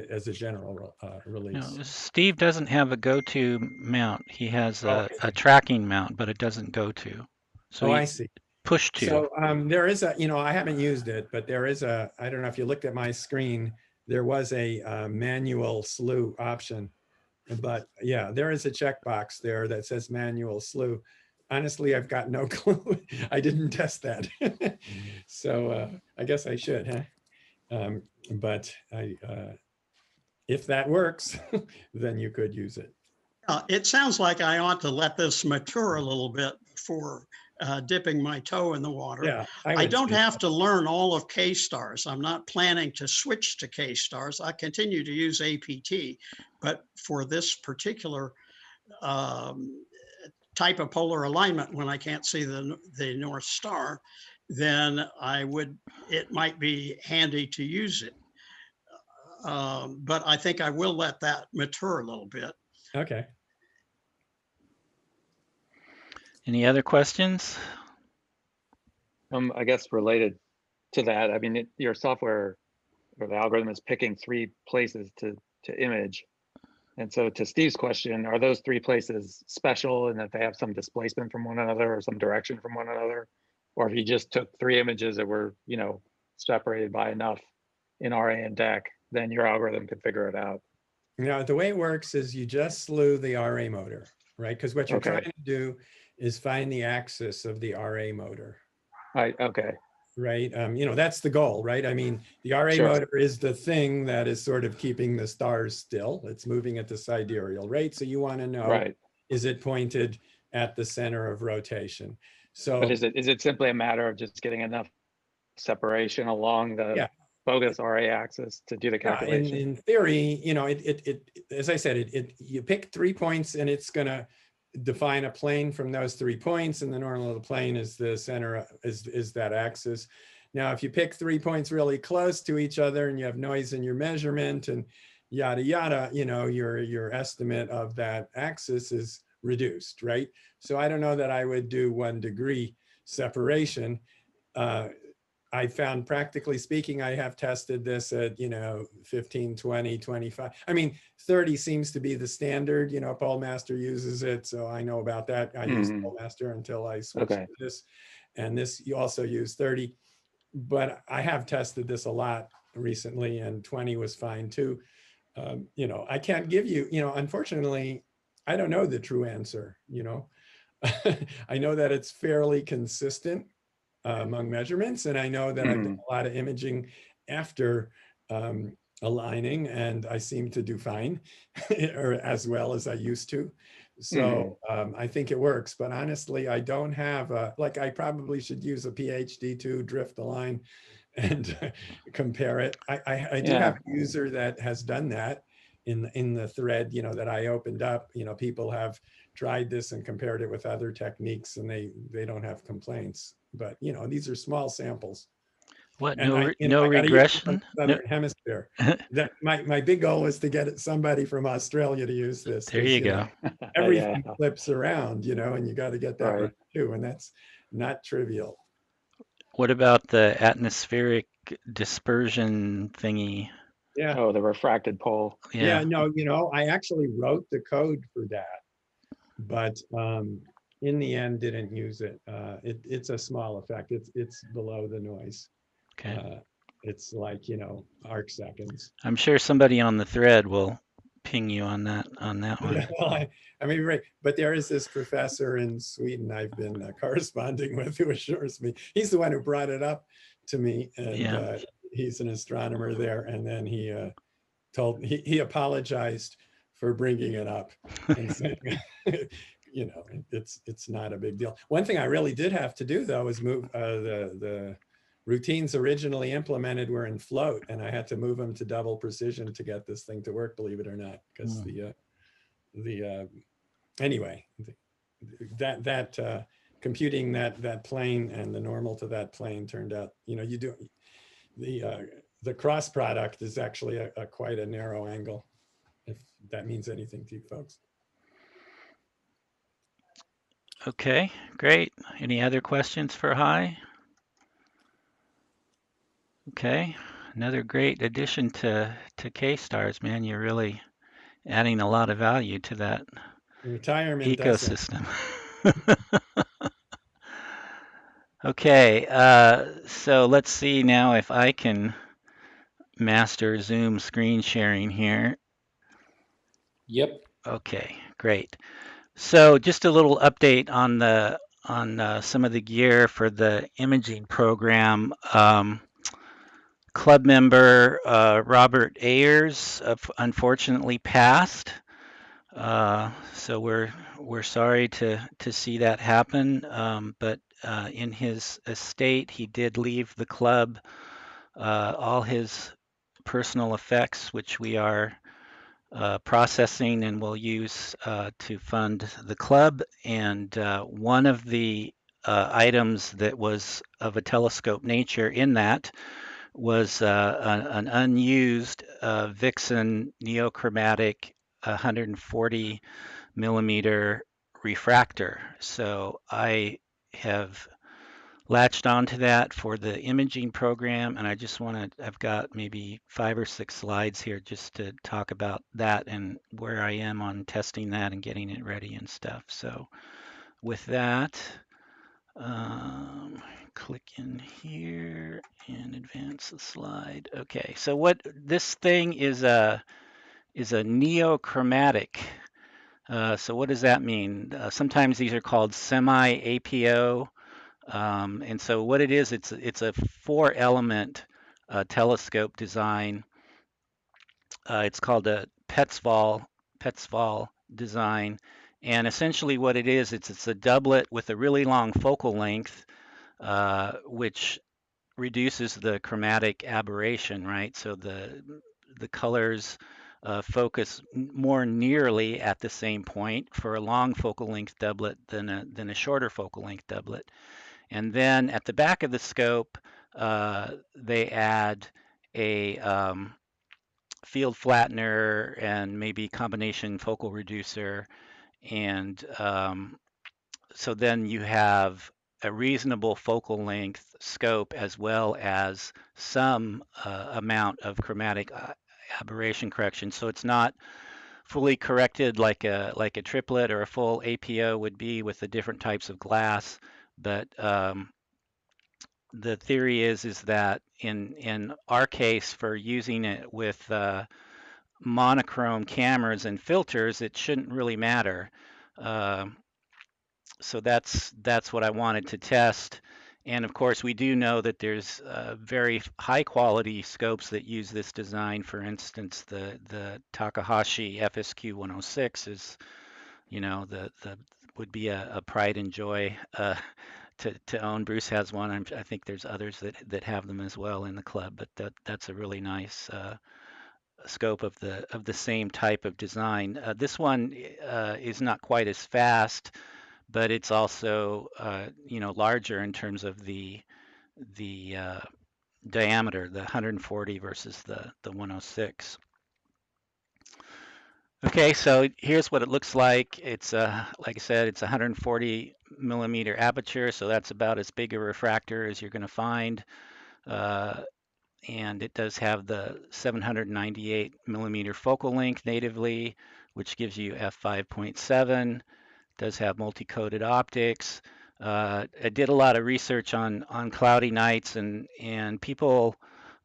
as a general release. No, Steve doesn't have a go-to mount. He has Oh, a tracking mount, but it doesn't go to. So I see. Push to. So there is a, you know, I haven't used it, but there is a, I don't know if you looked at my screen, there was a manual slew option. But yeah, there is a checkbox there that says manual slew. Honestly, I've got no clue. I didn't test that. So I guess I should, huh? But if that works, then you could use it. It sounds like I ought to let this mature a little bit before dipping my toe in the water. Yeah, I would don't say have that. to learn all of Kstars. I'm not planning to switch to Kstars. I continue to use APT, but for this particular type of polar alignment, when I can't see the North Star, then it might be handy to use it. But I think I will let that mature a little bit. Okay. Any other questions? I guess related to that, I mean, your software or the algorithm is picking 3 places to image. And so to Steve's question, are those 3 places special in that they have some displacement from one another or some direction from one another? Or if you just took 3 images that were, you know, separated by enough in RA and DEC, then your algorithm could figure it out. Now, the way it works is you just slew the RA motor, right? Because what you're Okay. trying to do is find the axis of the RA motor. Okay. Right. You know, that's the goal, right? I mean, the RA Sure. motor is the thing that is sort of keeping the stars still. It's moving at the sidereal rate. So you want to know, Right. is it pointed at the center of rotation? So But is it simply a matter of just getting enough separation along the Yeah. bogus RA axis to do the calculation? in theory, you know, as I said, you pick 3 points and it's going to define a plane from those 3 points, and the normal of the plane is the center, is that axis. Now, if you pick 3 points really close to each other and you have noise in your measurement and yada yada, you know, your estimate of that axis is reduced, right? So I don't know that I would do 1 degree separation. I found, practically speaking, I have tested this at, you know, 15, 20, 25. I mean, 30 seems to be the standard, you know, Polmaster uses it. So I know about that. I used Polmaster until I switched Okay. to this. And this, you also use 30. But I have tested this a lot recently, and 20 was fine too. You know, I can't give you, you know, unfortunately, I don't know the true answer, you know. I know that it's fairly consistent among measurements. And I know that I've done a lot of imaging after aligning, and I seem to do fine, or as well as I used to. So I think it works, but honestly, I don't have like, I probably should use a PhD to drift the line and compare it. I do have a user that has done that in the thread, you know, that I opened up. You know, people have tried this and compared it with other techniques, and they don't have complaints. But you know, these are small samples. What? And No regression? Southern Hemisphere. That my big goal is to get somebody from Australia to use this. There you go. Everything flips around, you know, and you got to get that Right. right too, and that's not trivial. What about the atmospheric dispersion thingy? Yeah. Oh, the refracted pole. Yeah. No, you know, I actually wrote the code for that, but in the end didn't use it. It's a small effect. It's below the noise. Okay. It's like, you know, arc seconds. I'm sure somebody on the thread will ping you on that one. Yeah, well, I mean, right. But there is this professor in Sweden I've been corresponding with who assures me, he's the one who brought it up to me, and he's an astronomer there. And then he he apologized for bringing it up and saying, you know, it's not a big deal. One thing I really did have to do though is move the routines originally implemented were in float, and I had to move them to double precision to get this thing to work, believe it or not, because anyway, computing that plane and the normal to that plane turned out, you know, you do the cross product is actually a quite a narrow angle, if that means anything to you folks. Okay, great. Any other questions for Hai? Okay, another great addition to Kstars, man. You're really adding a lot of value to that Retirement ecosystem. Okay, so let's see now if I can master Zoom screen sharing here. Yep. Okay, great. So just a little update on some of the gear for the imaging program. club member Robert Ayers unfortunately passed. So we're sorry to see that happen. But in his estate, he did leave the club all his personal effects, which we are processing and will use to fund the club. And one of the items that was of a telescope nature in that was an unused Vixen neochromatic 140 millimeter refractor. So I have latched onto that for the imaging program, and I just want to, I've got maybe 5 or 6 slides here just to talk about that and where I am on testing that and getting it ready and stuff. So with that, click in here and advance the slide. Okay, so what this thing is a neochromatic. So what does that mean? Sometimes these are called semi-APO. And so what it is, it's a 4-element telescope design. It's called a Petzval design. And essentially what it is, it's a doublet with a really long focal length, which reduces the chromatic aberration, right? So the colors focus more nearly at the same point for a long focal length doublet than a shorter focal length doublet. And then at the back of the scope, they add a field flattener and maybe combination focal reducer. And so then you have a reasonable focal length scope as well as some amount of chromatic aberration correction. So it's not fully corrected like a triplet or a full APO would be with the different types of glass, but the theory is that in our case for using it with monochrome cameras and filters, it shouldn't really matter. So that's what I wanted to test. And of course, we do know that there's very high quality scopes that use this design. For instance, the Takahashi FSQ 106 is, you know, the would be a pride and joy to own. Bruce has one. I think there's others that have them as well in the club, but that's a really nice scope of the same type of design. This one is not quite as fast, but it's also you know, larger in terms of the diameter, the 140 versus the 106. Okay, so here's what it looks like. It's like I said, it's 140 millimeter aperture, so that's about as big a refractor as you're going to find. And it does have the 798 millimeter focal length natively, which gives you f5.7. Does have multi-coated optics. I did a lot of research on cloudy nights, and people,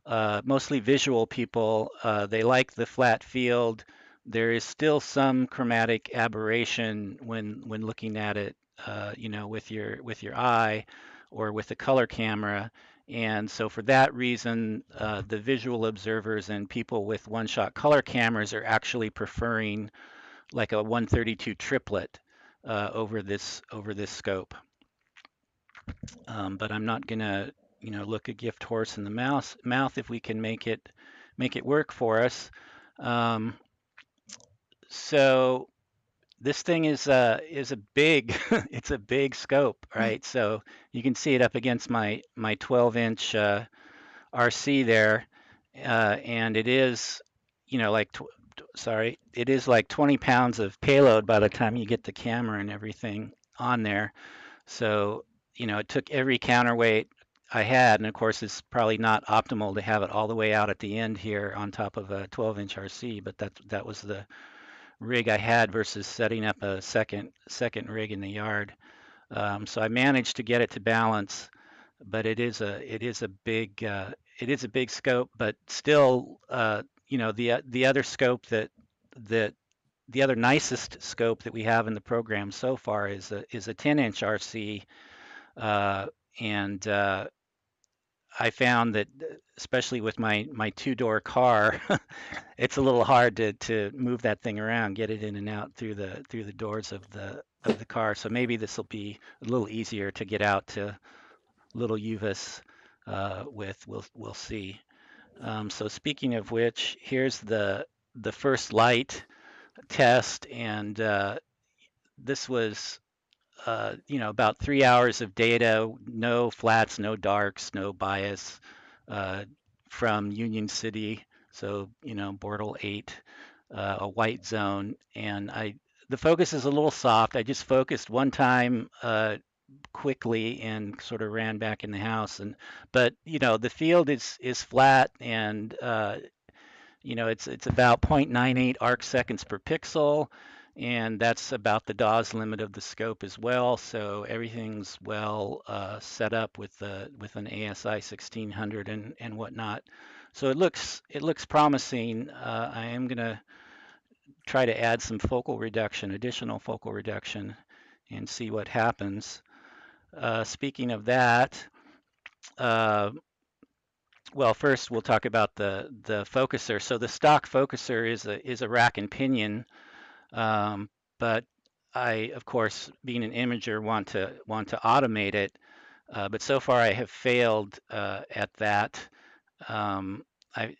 mostly visual people, they like the flat field. There is still some chromatic aberration when looking at it, you know, with your eye or with a color camera. And so for that reason, the visual observers and people with one-shot color cameras are actually preferring like a 132 triplet over this scope. But I'm not gonna, you know, look a gift horse in the mouth if we can make it work for us. So this thing is a big it's a big scope, right? So you can see it up against my 12-inch RC there, and it is, you know, like it is like 20 pounds of payload by the time you get the camera and everything on there. So, you know, it took every counterweight I had, and of course it's probably not optimal to have it all the way out at the end here on top of a 12-inch RC, but that was the rig I had versus setting up a second rig in the yard. So I managed to get it to balance, but it is a big scope, but still, you know, the other scope that the other nicest scope that we have in the program so far is a 10-inch RC, and I found that especially with my two-door car, it's a little hard to move that thing around, get it in and out through the doors of the car. So maybe this will be a little easier to get out to little UVIS with. We'll see. So speaking of which, here's the first light test, and this was about 3 hours of data, no flats, no darks, no bias from Union City. So, Bortle 8, a white zone. And the focus is a little soft. I just focused one time quickly and sort of ran back in the house. But the field is flat, and it's about 0.98 arc seconds per pixel, and that's about the DAWS limit of the scope as well. So everything's well set up with an ASI 1600 and whatnot. So it looks promising. I am gonna try to add some additional focal reduction, and see what happens. Speaking of that, well, first we'll talk about the focuser. So the stock focuser is a rack and pinion, but I, of course, being an imager, want to automate it. But so far I have failed at that. I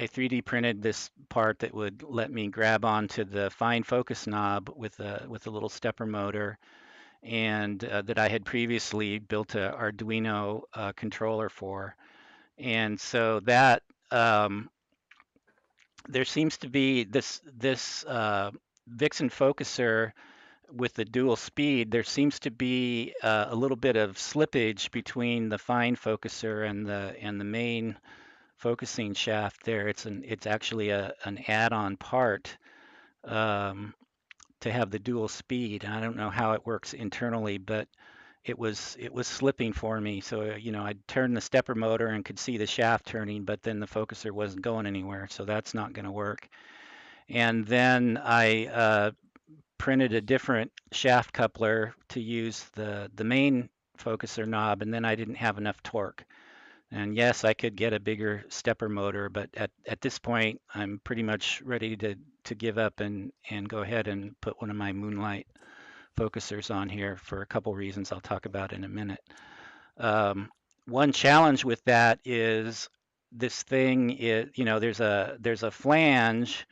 3D printed this part that would let me grab onto the fine focus knob with a little stepper motor, and that I had previously built a Arduino controller for. And so that there seems to be this Vixen focuser with the dual speed. There seems to be a little bit of slippage between the fine focuser and the main focusing shaft there. It's actually an add-on part to have the dual speed. I don't know how it works internally, but it was slipping for me. So I'd turn the stepper motor and could see the shaft turning, but then the focuser wasn't going anywhere. So that's not going to work. And then I printed a different shaft coupler to use the main focuser knob, and then I didn't have enough torque. And yes, I could get a bigger stepper motor, but at this point, I'm pretty much ready to give up and go ahead and put one of my Moonlight focusers on here for a couple reasons I'll talk about in a minute. One challenge with that is this thing is, there's a flange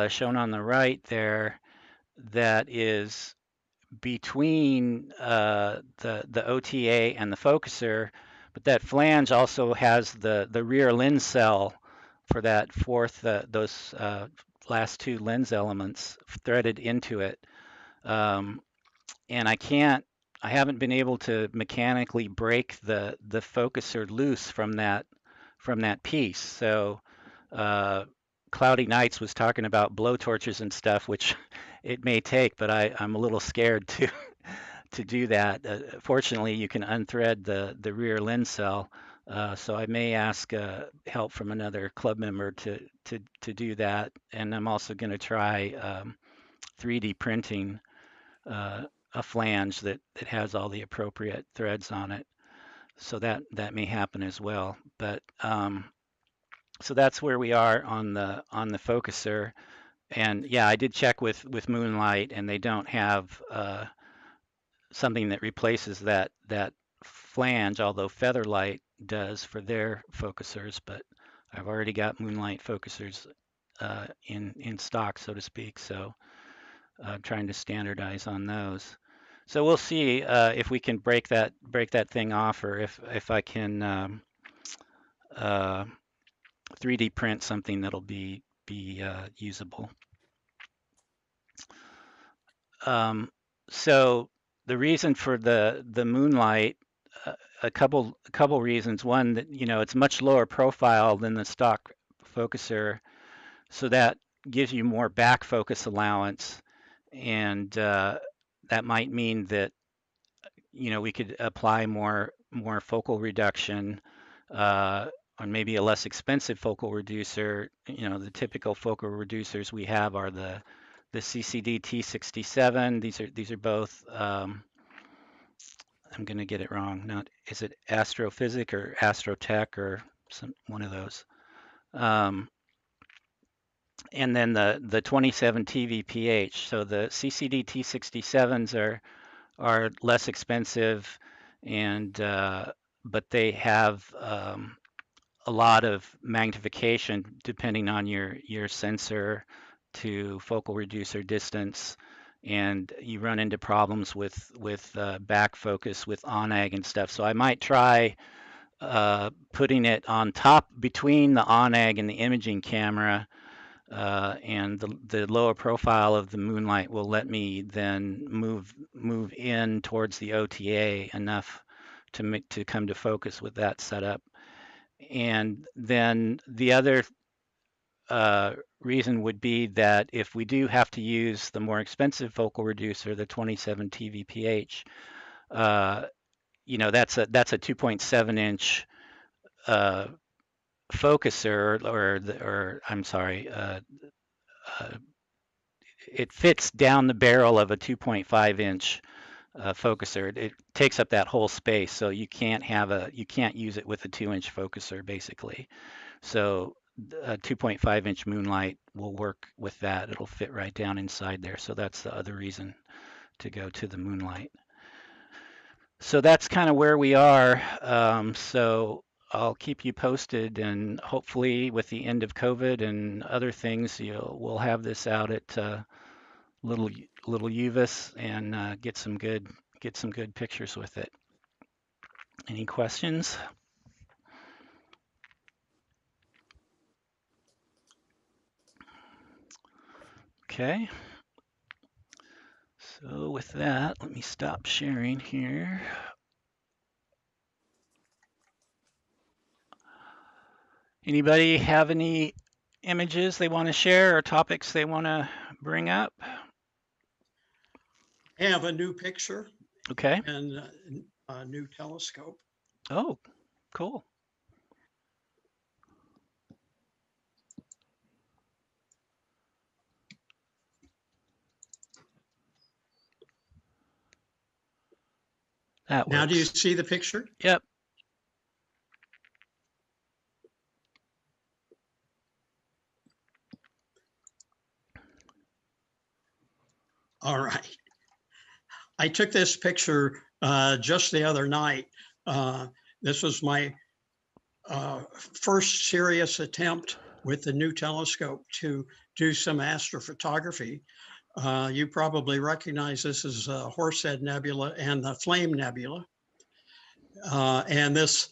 shown on the right there that is between the OTA and the focuser, but that flange also has the rear lens cell for that those last two lens elements threaded into it. And I haven't been able to mechanically break the focuser loose from that piece. So Cloudy Nights was talking about blowtorches and stuff, which it may take, but I'm a little scared to do that. Fortunately, you can unthread the rear lens cell, so I may ask help from another club member to do that. And I'm also going to try 3D printing a flange that has all the appropriate threads on it. So that may happen as well. But so that's where we are on the focuser. And yeah, I did check with Moonlight, and they don't have something that replaces that flange, although Featherlight does for their focusers. But I've already got Moonlight focusers in stock, so to speak. So trying to standardize on those. So we'll see if we can break that thing off, or if I can 3D print something that'll be usable. So the reason for the Moonlight, a couple reasons. One, that it's much lower profile than the stock focuser, so that gives you more back focus allowance, and that might mean that we could apply more focal reduction, or maybe a less expensive focal reducer. The typical focal reducers we have are the CCD T67. These are both. I'm I'm going to get it wrong. Not, is it astrophysic or astrotech or one of those? And then the 27 TVPH. So the CCD T67s are less expensive, and but they have a lot of magnification depending on your sensor to focal reducer distance, and you run into problems with back focus with ONAG and stuff. So I might try putting it on top between the ONAG and the imaging camera, and the lower profile of the moonlight will let me then move in towards the OTA enough to come to focus with that setup. And then the other reason would be that if we do have to use the more expensive focal reducer, the 27 TVPH, you know, that's a 2.7 inch focuser, or I'm sorry, it fits down the barrel of a 2.5 inch focuser. It takes up that whole space, so you can't use it with a 2-inch focuser basically. So a 2.5 inch moonlight will work with that. It'll fit right down inside there. So that's the other reason to go to the moonlight. So that's kind of where we are. So I'll keep you posted, and hopefully with the end of COVID and other things, we'll have this out at little UVIS and get some good pictures with it. Any questions? Okay. So with that, let me stop sharing here. Anybody have any images they want to share or topics they want to bring up? I have a new picture Okay. and a new telescope. Oh, cool. That works. Now, do you see the picture? Yep. All right. I took this picture just the other night. This was my first serious attempt with the new telescope to do some astrophotography. You probably recognize this as Horsehead Nebula and the Flame Nebula. And this,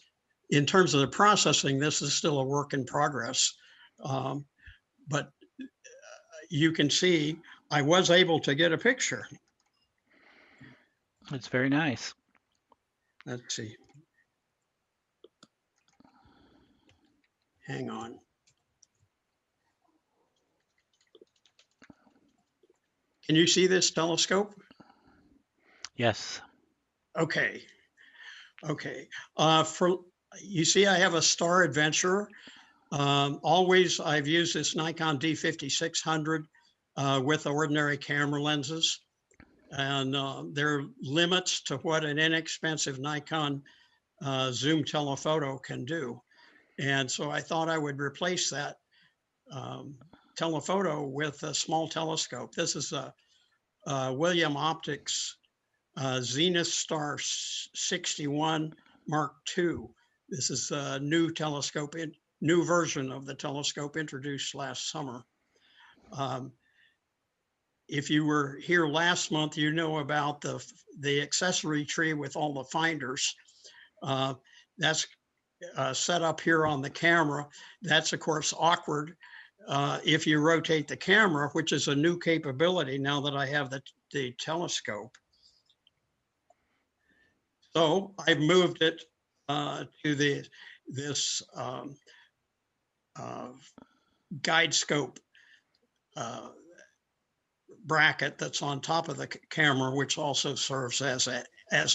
in terms of the processing, this is still a work in progress. But you can see I was able to get a picture. It's very nice. Let's see. Hang on. Can you see this telescope? Yes. Okay. Okay. You see, I have a Star Adventurer. Always, I've used this Nikon D5600 with ordinary camera lenses. And there are limits to what an inexpensive Nikon zoom telephoto can do. And so I thought I would replace that telephoto with a small telescope. This is a William Optics Zenith Star 61 Mark II. This is a new telescope, new version of the telescope introduced last summer. If you were here last month, you know about the accessory tree with all the finders. That's set up here on the camera. That's of course awkward if you rotate the camera, which is a new capability now that I have the telescope. So I've moved it to this guide scope bracket that's on top of the camera, which also serves as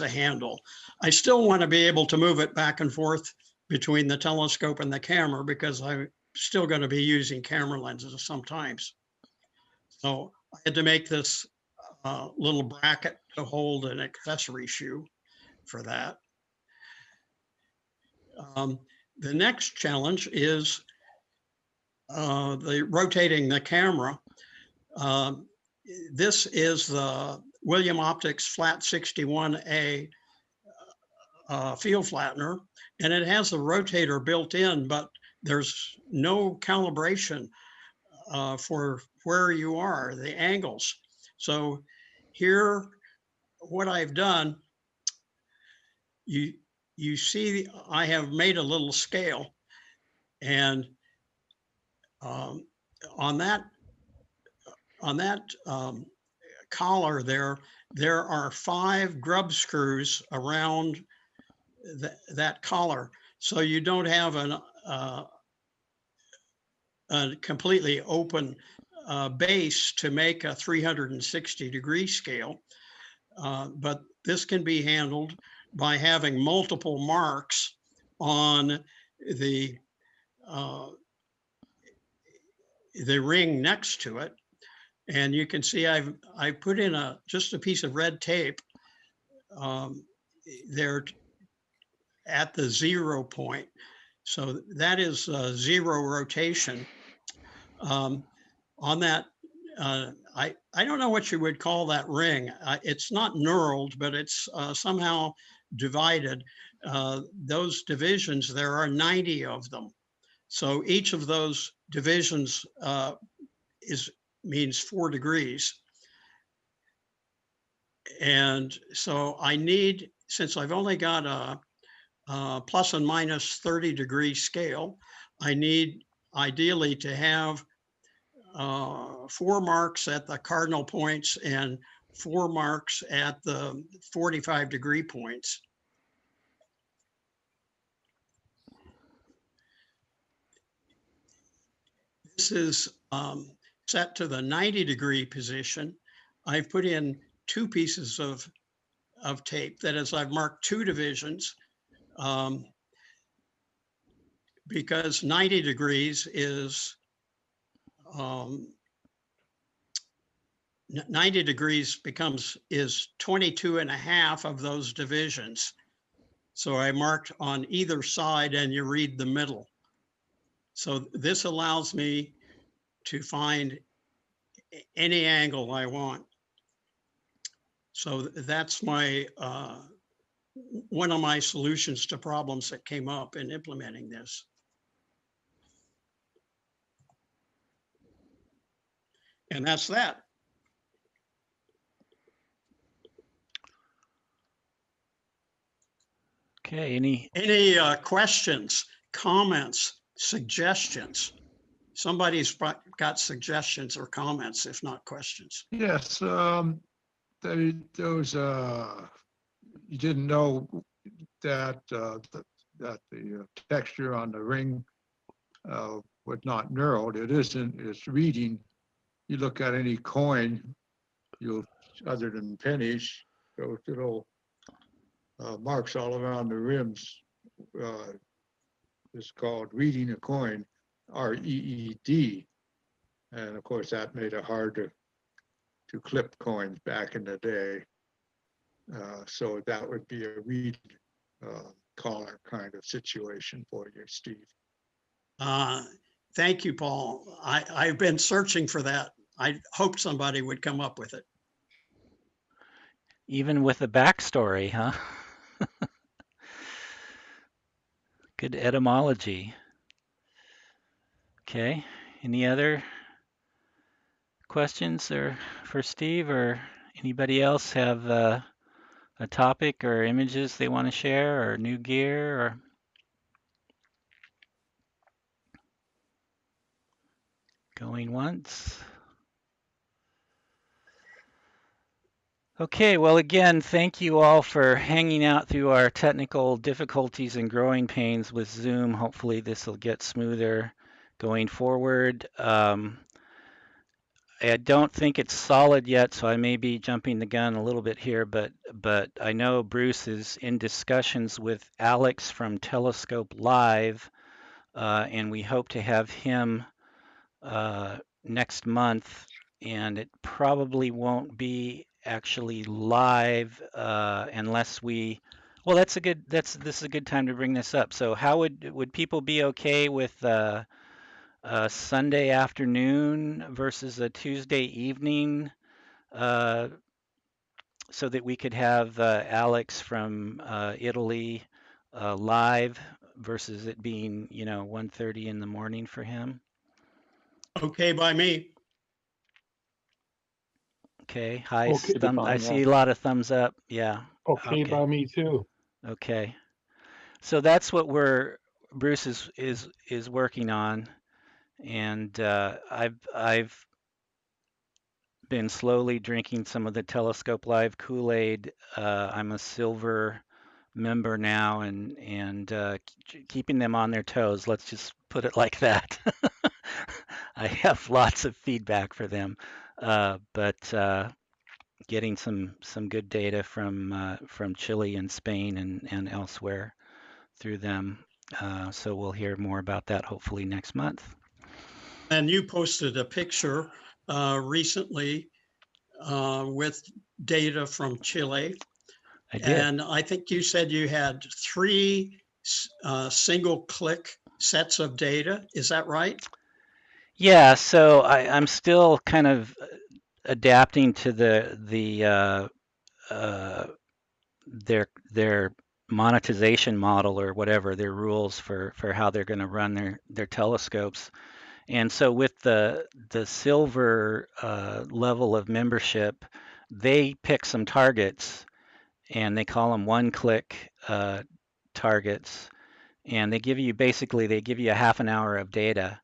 a handle. I still want to be able to move it back and forth between the telescope and the camera because I'm still going to be using camera lenses sometimes. So I had to make this little bracket to hold an accessory shoe. for that. The next challenge is the rotating the camera. This is the William Optics Flat 61A field flattener, and it has a rotator built in, but there's no calibration for where you are, the angles. So here, what I've done, you see, I have made a little scale, and on that collar there are 5 grub screws around that collar, so you don't have a completely open base to make a 360-degree scale. But this can be handled by having multiple marks on the ring next to it. And you can see I put in just a piece of red tape there at the 0 point. So that is 0 rotation. On that, I don't know what you would call that ring. It's not knurled, but it's somehow divided. Those divisions, there are 90 of them. So each of those divisions means 4 degrees. And so I need, since I've only got a plus and minus 30-degree scale, I need ideally to have 4 marks at the cardinal points and 4 marks at the 45-degree points. This is set to the 90-degree position. I've put in 2 pieces of tape. That is, I've marked 2 divisions because 90 degrees is 90 degrees is 22.5 of those divisions. So I marked on either side and you read the middle. So this allows me to find any angle I want. So that's my one of my solutions to problems that came up in implementing this. And that's that. Okay, any questions, comments, suggestions? Somebody's got suggestions or comments, if not questions. Yes, those you didn't know that that the texture on the ring was not knurled. It isn't. It's reading. You look at any coin, you'll, other than pennies, those little marks all around the rims is called reading a coin, R-E-E-D. And of course, that made it hard to clip coins back in the day. So that would be a read collar kind of situation for you, Steve. Thank you, Paul. I've been searching for that. I hope somebody would come up with it. even with a backstory, huh? Good etymology. Okay, any other questions or for Steve or anybody else have a topic or images they want to share or new gear or? Going once. Okay, well, again, thank you all for hanging out through our technical difficulties and growing pains with Zoom. Hopefully this will get smoother going forward. I don't think it's solid yet, so I may be jumping the gun a little bit here, but I know Bruce is in discussions with Alex from Telescope Live, and we hope to have him next month, and it probably won't be actually live unless we Well, this is a good time to bring this up. So how would people be okay with a Sunday afternoon versus a Tuesday evening, uh, so that we could have Alex from Italy live versus it being, 1:30 in the morning for him? Okay by me. Okay, hi, Okay, Should be I fine, yeah. see a lot of thumbs up. Yeah, okay okay, by me too. okay. So that's what Bruce is working on, and I've been slowly drinking some of the Telescope Live Kool-Aid. I'm a silver member now, and keeping them on their toes. Let's just put it like that. I have lots of feedback for them, but getting some good data from Chile and Spain and elsewhere through them. So we'll hear more about that hopefully next month. And you posted a picture recently with data from Chile. I did. And I think you said you had 3 single click sets of data. Is that right? Yeah, so I'm still kind of adapting to the their monetization model or whatever, their rules for how they're going to run their telescopes. And so with the silver level of membership, they pick some targets and they call them one-click targets, and they give you a half an hour of data,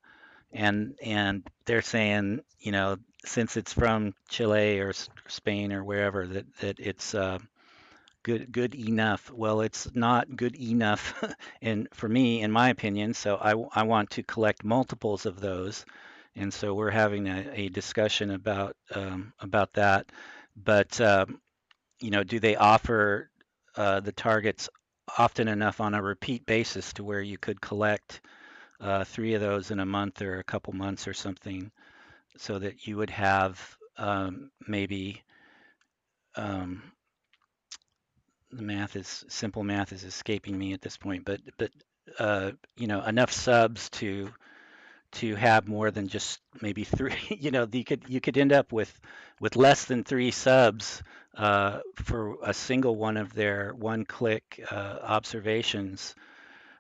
and they're saying, since it's from Chile or Spain or wherever, that it's good enough. Well, it's not good enough, and for me, in my opinion. So I want to collect multiples of those, and so we're having a discussion about that. But do they offer the targets often enough on a repeat basis to where you could collect 3 of those in a month or a couple months or something, so that you would have maybe um, simple math is escaping me at this point, but enough subs to have more than just maybe 3. You could end up with less than 3 subs for a single one of their one-click observations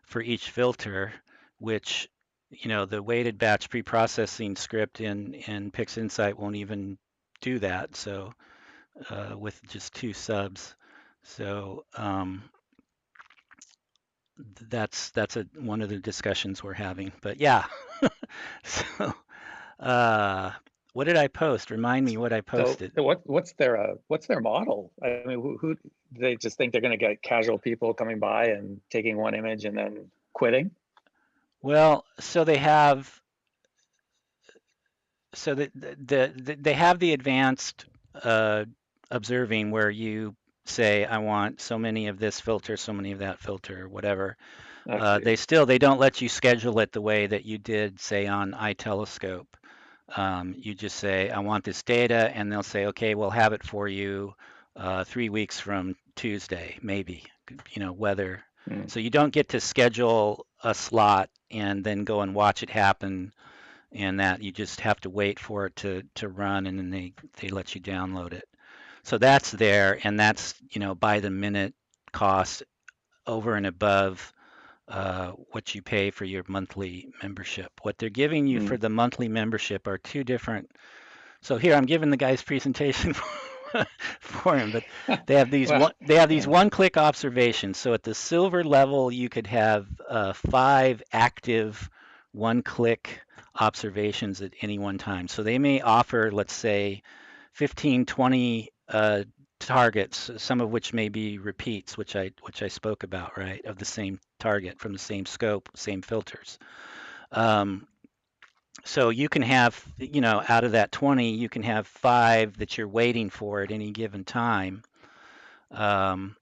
for each filter, which the weighted batch preprocessing script in PixInsight won't even do that. So with just 2 subs. So that's one of the discussions we're having. But yeah, so what did I post? Remind me what I So posted. what's their model? I mean, who do they just think they're going to get casual people coming by and taking one image and then quitting? Well, so they have they have the advanced observing where you say I want so many of this filter, so many of that filter, or whatever. Okay. They don't let you schedule it the way that you did, say, on iTelescope. You just say, I want this data, and they'll say, okay, we'll have it for you 3 weeks from Tuesday, maybe, weather. Mm. So you don't get to schedule a slot and then go and watch it happen, and that you just have to wait for it to run, and then they let you download it. So that's there, and that's, by the minute cost over and above what you pay for your monthly membership. What they're giving you for Mm. the monthly membership are 2 different. So here I'm giving the guy's presentation for him, but they have these Well, yeah. one-click observations. So at the silver level, you could have 5 active one-click observations at any one time. So they may offer, let's say, 15, 20 targets, some of which may be repeats, which I spoke about, right, of the same target from the same scope, same filters. So you can have, out of that 20, you can have 5 that you're waiting for at any given time. And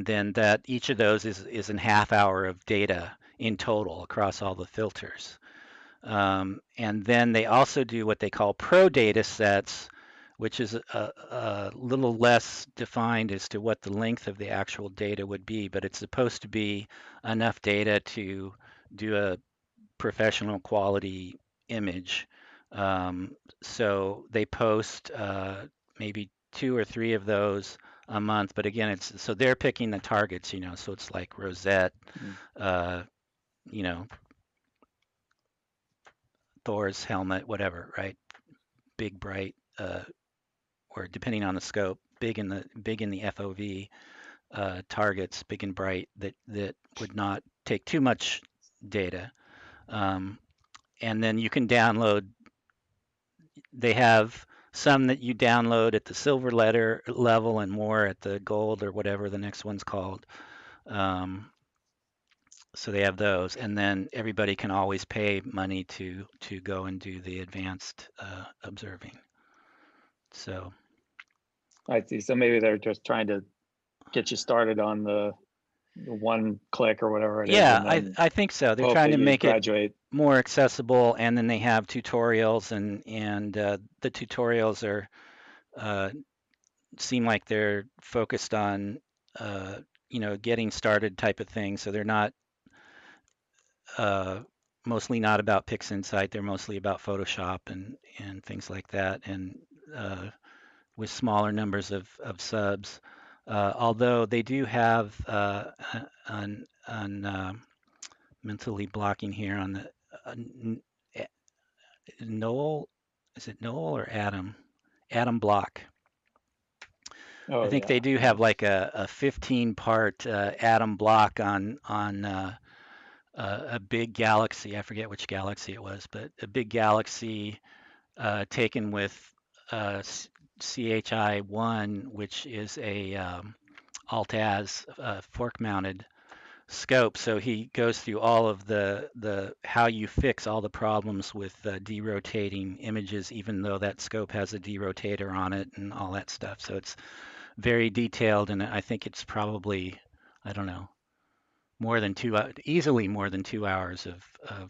then that each of those is a half hour of data in total across all the filters. And then they also do what they call pro data sets, which is a little less defined as to what the length of the actual data would be, but it's supposed to be enough data to do a professional quality image. So they post maybe 2 or 3 of those a month, but again, it's so they're picking the targets, so it's like Rosette, you know, Thor's helmet, whatever, right? Big, bright, or depending on the scope, big in the FOV targets, big and bright that would not take too much data. And then you can download. They have some that you download at the silver letter level and more at the gold or whatever the next one's called. So they have those, and then everybody can always pay money to go and do the advanced observing. So I see. So maybe they're just trying to get you started on the one click or whatever it is. yeah, And then I think so. They're hope trying that to you make it graduate. more accessible, and then they have tutorials, and the tutorials are seem like they're focused on getting started type of thing. So they're not mostly not about PixInsight. They're mostly about Photoshop and things like that, and with smaller numbers of subs. Although they do have on mentally blocking here on the Noel, is it Noel or Adam? Adam Block. Oh, I think they do have like a 15-part atom block on a big galaxy. I forget which galaxy it was, but a big galaxy taken with CHI-1, which is a alt-az fork-mounted scope. So he goes through all of the how you fix all the problems with derotating images, even though that scope has a derotator on it and all that stuff. So it's very detailed, and I think it's probably, I don't know, easily more than 2 hours of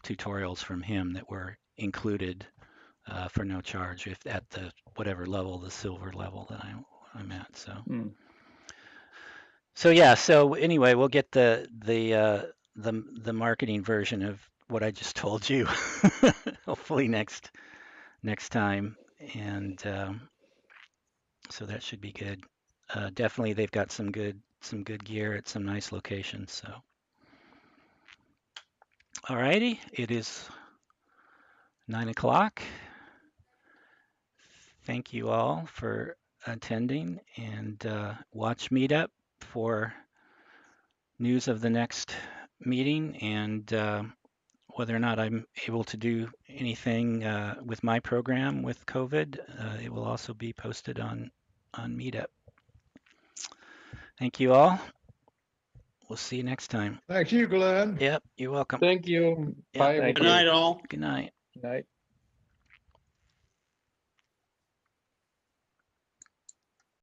tutorials from him that were included for no charge if at the whatever level, the silver level that I'm at. So yeah. So anyway, we'll get the marketing version of what I just told you, hopefully next time, and so that should be good. Definitely, they've got some good gear at some nice locations. So, all righty, it is 9 o'clock. Thank you all for attending, and watch Meetup for news of the next meeting and whether or not I'm able to do anything with my program with COVID. It will also be posted on Meetup. Thank you all. We'll see you next time. Thank you, Glenn. Yep, you're welcome. Thank you. Yep. Bye, Thank Good everybody. night, all. Good night. Night.